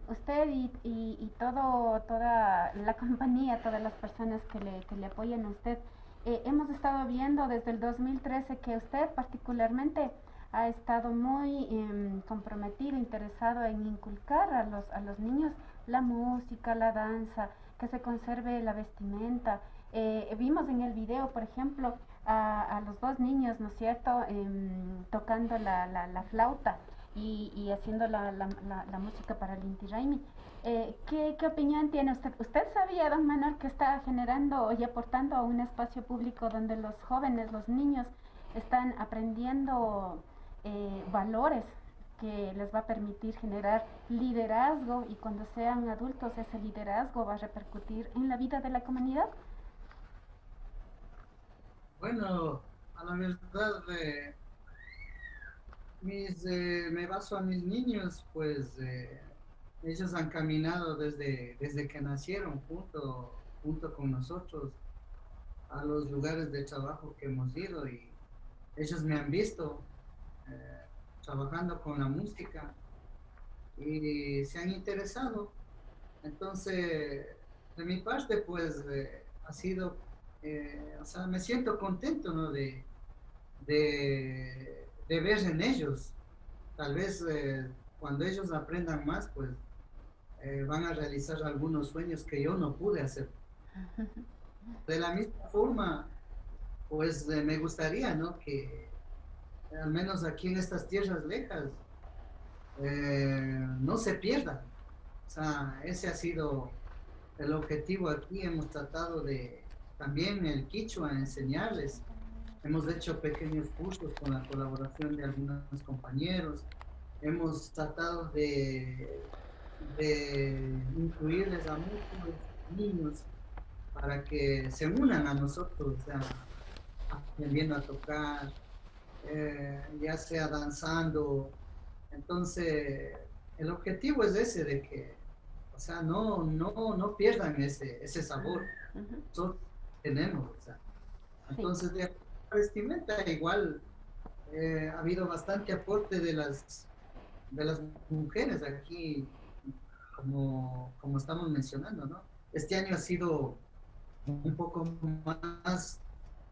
usted y toda la compañía, todas las personas que le apoyan a usted, hemos estado viendo desde el 2013 que usted particularmente ha estado muy comprometido, interesado en inculcar a los niños la música, la danza, que se conserve la vestimenta. Vimos en el video, por ejemplo, a los dos niños, ¿no es cierto?, tocando la flauta y haciendo la música para el Inti Raymi. ¿Qué opinión tiene usted? ¿Usted sabía, don Manuel, que está generando y aportando a un espacio público donde los jóvenes, los niños, están aprendiendo valores que les va a permitir generar liderazgo, y cuando sean adultos ese liderazgo va a repercutir en la vida de la comunidad? Bueno, a la verdad, me baso a mis niños, pues ellos han caminado desde que nacieron junto con nosotros a los lugares de trabajo que hemos ido, y ellos me han visto trabajando con la música y se han interesado. Entonces, de mi parte, pues ha sido, o sea, me siento contento, ¿no?, de ver en ellos. Tal vez cuando ellos aprendan más, pues van a realizar algunos sueños que yo no pude hacer. De la misma forma, pues me gustaría, ¿no?, que al menos aquí en estas tierras lejas no se pierdan. O sea, ese ha sido el objetivo aquí. Hemos tratado de también el quichua enseñarles. Hemos hecho pequeños cursos con la colaboración de algunos compañeros. Hemos tratado de incluirles a muchos niños para que se unan a nosotros, o sea, aprendiendo a tocar, ya sea danzando. Entonces, el objetivo es ese, de que, o sea, no pierdan ese sabor. Nosotros tenemos, o sea. Entonces, de la vestimenta igual ha habido bastante aporte de las mujeres aquí, como estamos mencionando, ¿no? Este año ha sido un poco más,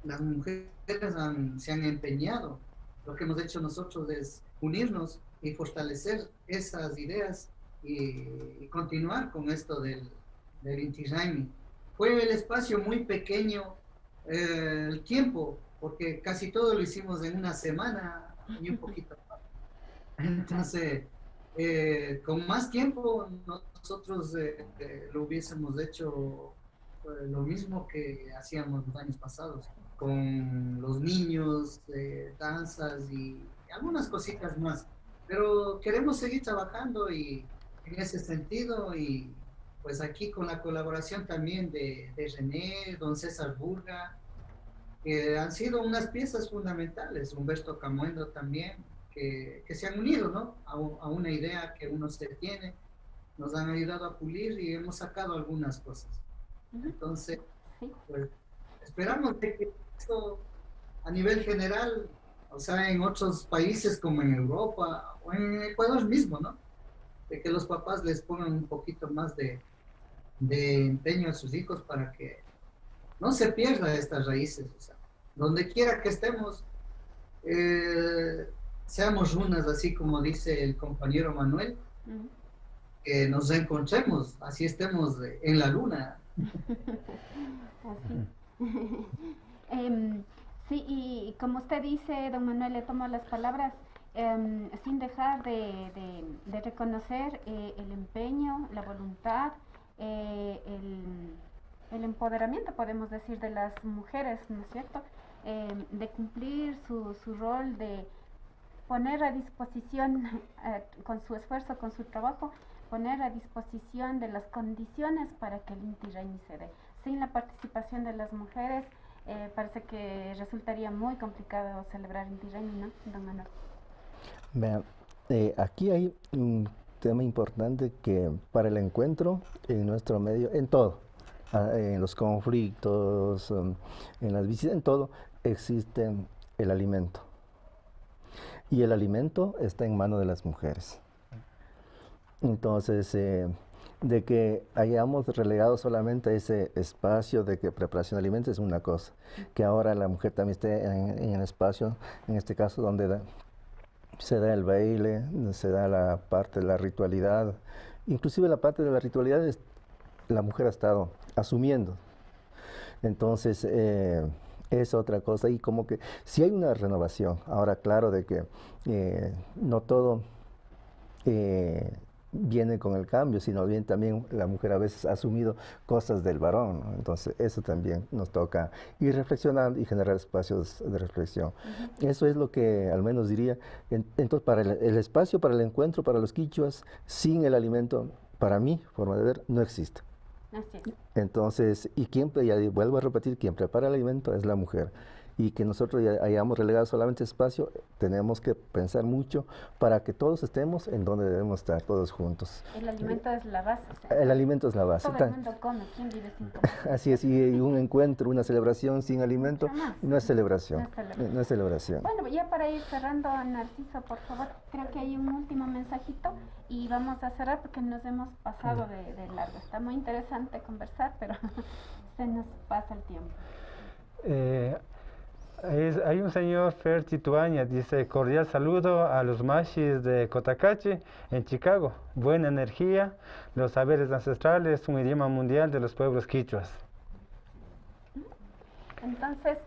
las mujeres se han empeñado. Lo que hemos hecho nosotros es unirnos y fortalecer esas ideas y continuar con esto del Inti Raymi. Fue el espacio muy pequeño, el tiempo, porque casi todo lo hicimos en una semana y un poquito más. Entonces, con más tiempo nosotros lo hubiésemos hecho lo mismo que hacíamos los años pasados, con los niños, danzas y algunas cositas más. Pero queremos seguir trabajando y en ese sentido, y pues aquí con la colaboración también de René, don César Burga, que han sido unas piezas fundamentales, Humberto Camuendo también, que se han unido, ¿no?, a una idea que uno se tiene, nos han ayudado a pulir y hemos sacado algunas cosas. Entonces, pues, esperamos de que esto a nivel general, o sea, en otros países como en Europa o en Ecuador mismo, ¿no? De que los papás les pongan un poquito más de empeño a sus hijos para que no se pierda estas raíces. O sea, donde quiera que estemos, seamos unas, así como dice el compañero Manuel, que nos encontremos, así estemos en la luna. Sí, y como usted dice, don Manuel, le tomo las palabras, sin dejar de reconocer el empeño, la voluntad, el empoderamiento, podemos decir, de las mujeres, ¿no es cierto?, de cumplir su rol, de poner a disposición, con su esfuerzo, con su trabajo, poner a disposición de las condiciones para que el Inti Raymi se dé. Sin la participación de las mujeres, parece que resultaría muy complicado celebrar Inti Raymi, ¿no, don Manuel? Vean, aquí hay un tema importante que para el encuentro en nuestro medio, en todo, en los conflictos, en las visitas, en todo, existe el alimento. Y el alimento está en manos de las mujeres. Entonces, de que hayamos relegado solamente ese espacio de que preparación de alimentos es una cosa, que ahora la mujer también esté en el espacio, en este caso donde se da el baile, se da la parte de la ritualidad, inclusive la parte de la ritualidad la mujer ha estado asumiendo. Entonces, es otra cosa, y como que si hay una renovación, ahora claro de que no todo viene con el cambio, sino bien también la mujer a veces ha asumido cosas del varón, ¿no? Entonces eso también nos toca ir reflexionando y generar espacios de reflexión. Eso es lo que al menos diría. Entonces para el espacio, para el encuentro, para los quichuas, sin el alimento, para mí, forma de ver, no existe. Entonces, y vuelvo a repetir, quien prepara el alimento es la mujer. Y que nosotros ya hayamos relegado solamente espacio, tenemos que pensar mucho para que todos estemos en donde debemos estar, todos juntos. El alimento es la base. O sea, el alimento es la base. Todo el mundo come, ¿quién vive sin comer? Así es, y un encuentro, una celebración sin alimento, no es celebración. No es celebración. Bueno, ya para ir cerrando, Narciso, por favor, creo que hay un último mensajito y vamos a cerrar porque nos hemos pasado de largo. Está muy interesante conversar, pero se nos pasa el tiempo. Hay un señor Fer Tituaña, dice: cordial saludo a los mashis de Cotacachi en Chicago, buena energía, los saberes ancestrales, un idioma mundial de los pueblos quichuas. Entonces,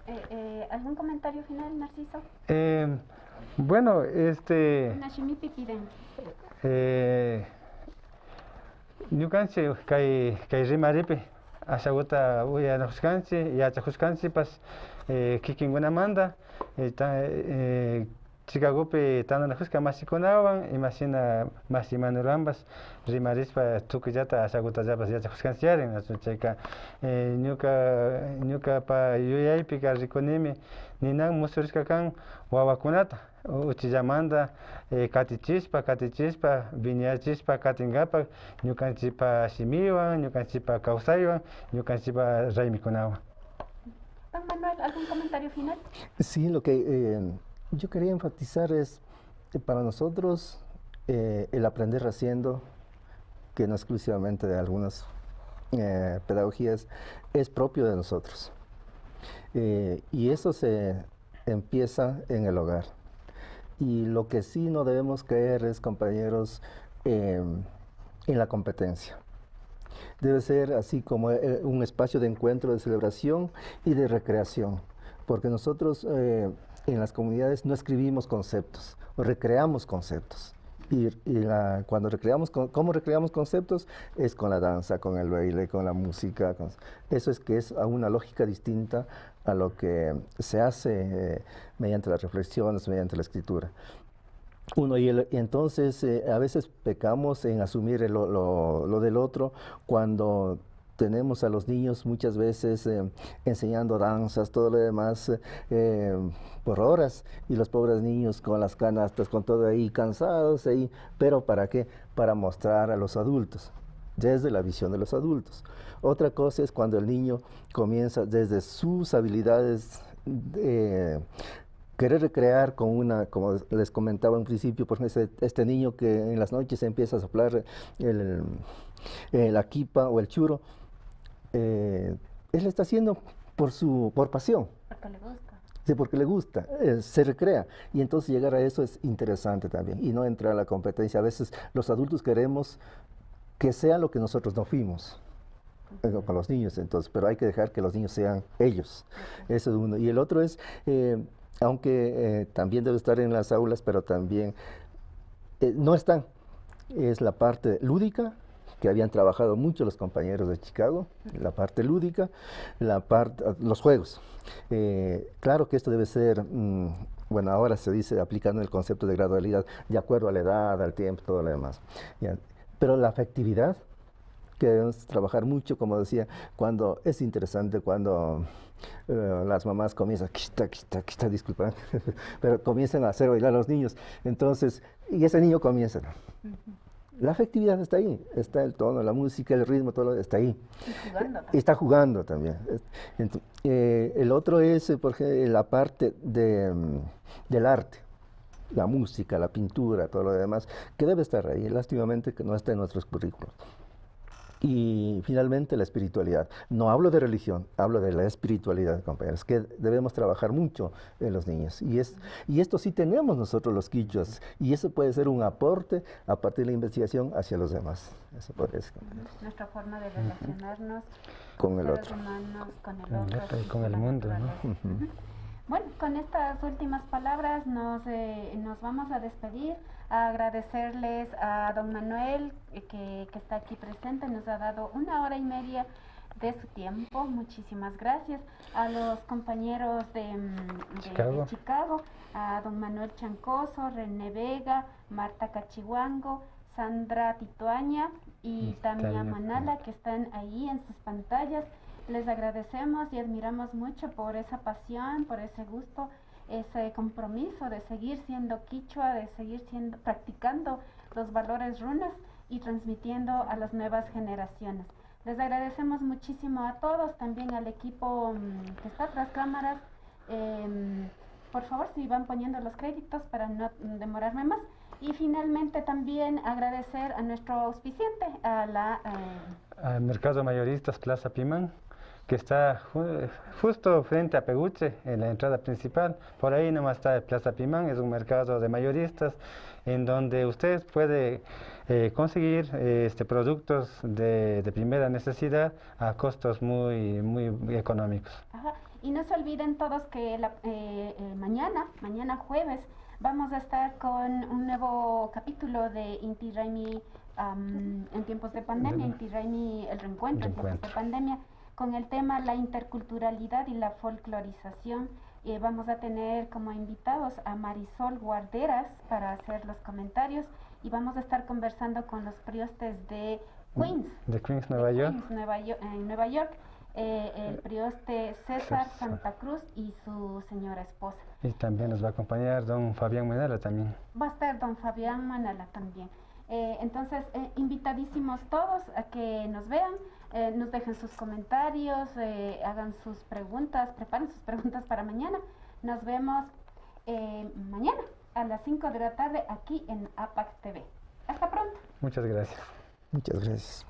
¿algún comentario final, Narciso? Bueno, Ñukanchi kay rimaripi ashaguta uyanajuskanchi, yachajuskanchi pas kikinkunamanta Chicagopi tananajuska masikunawan imashina masimanurambas rimarispa tukuyata ashagutallapas yachajuskanchiarin chayka ñukapa yuyaypika rikunimi ninan musurishka kan wawakunata uchillamanta katichishpa viñachishpa katinkapak ñukanchipa shimiwan, ñukanchipa kawsaywan, ñukanchipa raymikunawan. Don Manuel, ¿algún comentario final? Sí, lo que yo quería enfatizar es para nosotros el aprender haciendo, que no exclusivamente de algunas pedagogías, es propio de nosotros. Y eso se empieza en el hogar. Y lo que sí no debemos caer es, compañeros, en la competencia. Debe ser así como un espacio de encuentro, de celebración y de recreación, porque nosotros en las comunidades no escribimos conceptos, o recreamos conceptos. Y cuando recreamos, ¿cómo recreamos conceptos? Es con la danza, con el baile, con la música. Eso es que es una lógica distinta a lo que se hace mediante las reflexiones, mediante la escritura. Y entonces a veces pecamos en asumir lo del otro cuando tenemos a los niños muchas veces enseñando danzas, todo lo demás, por horas, y los pobres niños con las canastas, con todo ahí, cansados ahí, pero ¿para qué? Para mostrar a los adultos, desde la visión de los adultos. Otra cosa es cuando el niño comienza desde sus habilidades, querer recrear con una, como les comentaba en principio, por ejemplo, este niño que en las noches empieza a soplar la quipa o el churo, él lo está haciendo por pasión. Porque le gusta. Sí, porque le gusta, se recrea. Y entonces llegar a eso es interesante también, y no entrar a la competencia. A veces los adultos queremos que sea lo que nosotros no fuimos. Con los niños, entonces, pero hay que dejar que los niños sean ellos. Eso es uno. Y el otro es, aunque también debe estar en las aulas, pero también no están, es la parte lúdica, que habían trabajado mucho los compañeros de Chicago, la parte lúdica, los juegos. Claro que esto debe ser, bueno, ahora se dice aplicando el concepto de gradualidad, de acuerdo a la edad, al tiempo, todo lo demás. ¿Ya? Pero la afectividad, que debemos trabajar mucho, como decía, cuando es interesante, cuando las mamás comienzan, disculpa, pero comienzan a hacer bailar a los niños, entonces, y ese niño comienza. La afectividad está ahí, está el tono, la música, el ritmo, todo está ahí. Y jugando. Está jugando también. El otro es, por ejemplo, la parte del arte, la música, la pintura, todo lo demás, que debe estar ahí, lástimamente que no está en nuestros currículos. Y finalmente la espiritualidad. No hablo de religión, hablo de la espiritualidad, compañeros, que debemos trabajar mucho en los niños. Y esto sí tenemos nosotros los quichuas, y eso puede ser un aporte a partir de la investigación hacia los demás. Eso podría ser. Nuestra forma de relacionarnos con el otro. Humanos, con el otro. Y con el mundo, ¿no? Bueno, con estas últimas palabras nos vamos a despedir, a agradecerles a don Manuel que está aquí presente, nos ha dado 1 hora y media de su tiempo, muchísimas gracias. A los compañeros de Chicago, a don Manuel Chancoso, René Vega, Marta Cachiwango, Sandra Tituaña y Tania Manala, que están ahí en sus pantallas. Les agradecemos y admiramos mucho por esa pasión, por ese gusto, ese compromiso de seguir siendo quichua, de seguir practicando los valores runas y transmitiendo a las nuevas generaciones. Les agradecemos muchísimo a todos, también al equipo que está tras cámaras. Por favor, si van poniendo los créditos para no demorarme más. Y finalmente también agradecer a nuestro auspiciante, al Mercado Mayoristas Plaza Pimán, que está justo frente a Peguche, en la entrada principal. Por ahí nomás está el Plaza Pimán, es un mercado de mayoristas en donde usted puede conseguir productos de primera necesidad a costos muy económicos. Ajá. Y no se olviden todos que mañana jueves, vamos a estar con un nuevo capítulo de Inti Raymi en tiempos de pandemia, Inti Raymi, el reencuentro en tiempos de pandemia, con el tema la interculturalidad y la folclorización. Vamos a tener como invitados a Marisol Guarderas para hacer los comentarios y vamos a estar conversando con los priostes de Queens. De Queens, Nueva York. En Nueva York. El prioste César Santa Cruz y su señora esposa. Y también nos va a acompañar don Fabián Manala también. Va a estar don Fabián Manala también. Entonces, invitadísimos todos a que nos vean, nos dejen sus comentarios, hagan sus preguntas, preparen sus preguntas para mañana. Nos vemos mañana a las 5 de la tarde aquí en APAC TV. Hasta pronto. Muchas gracias. Muchas gracias.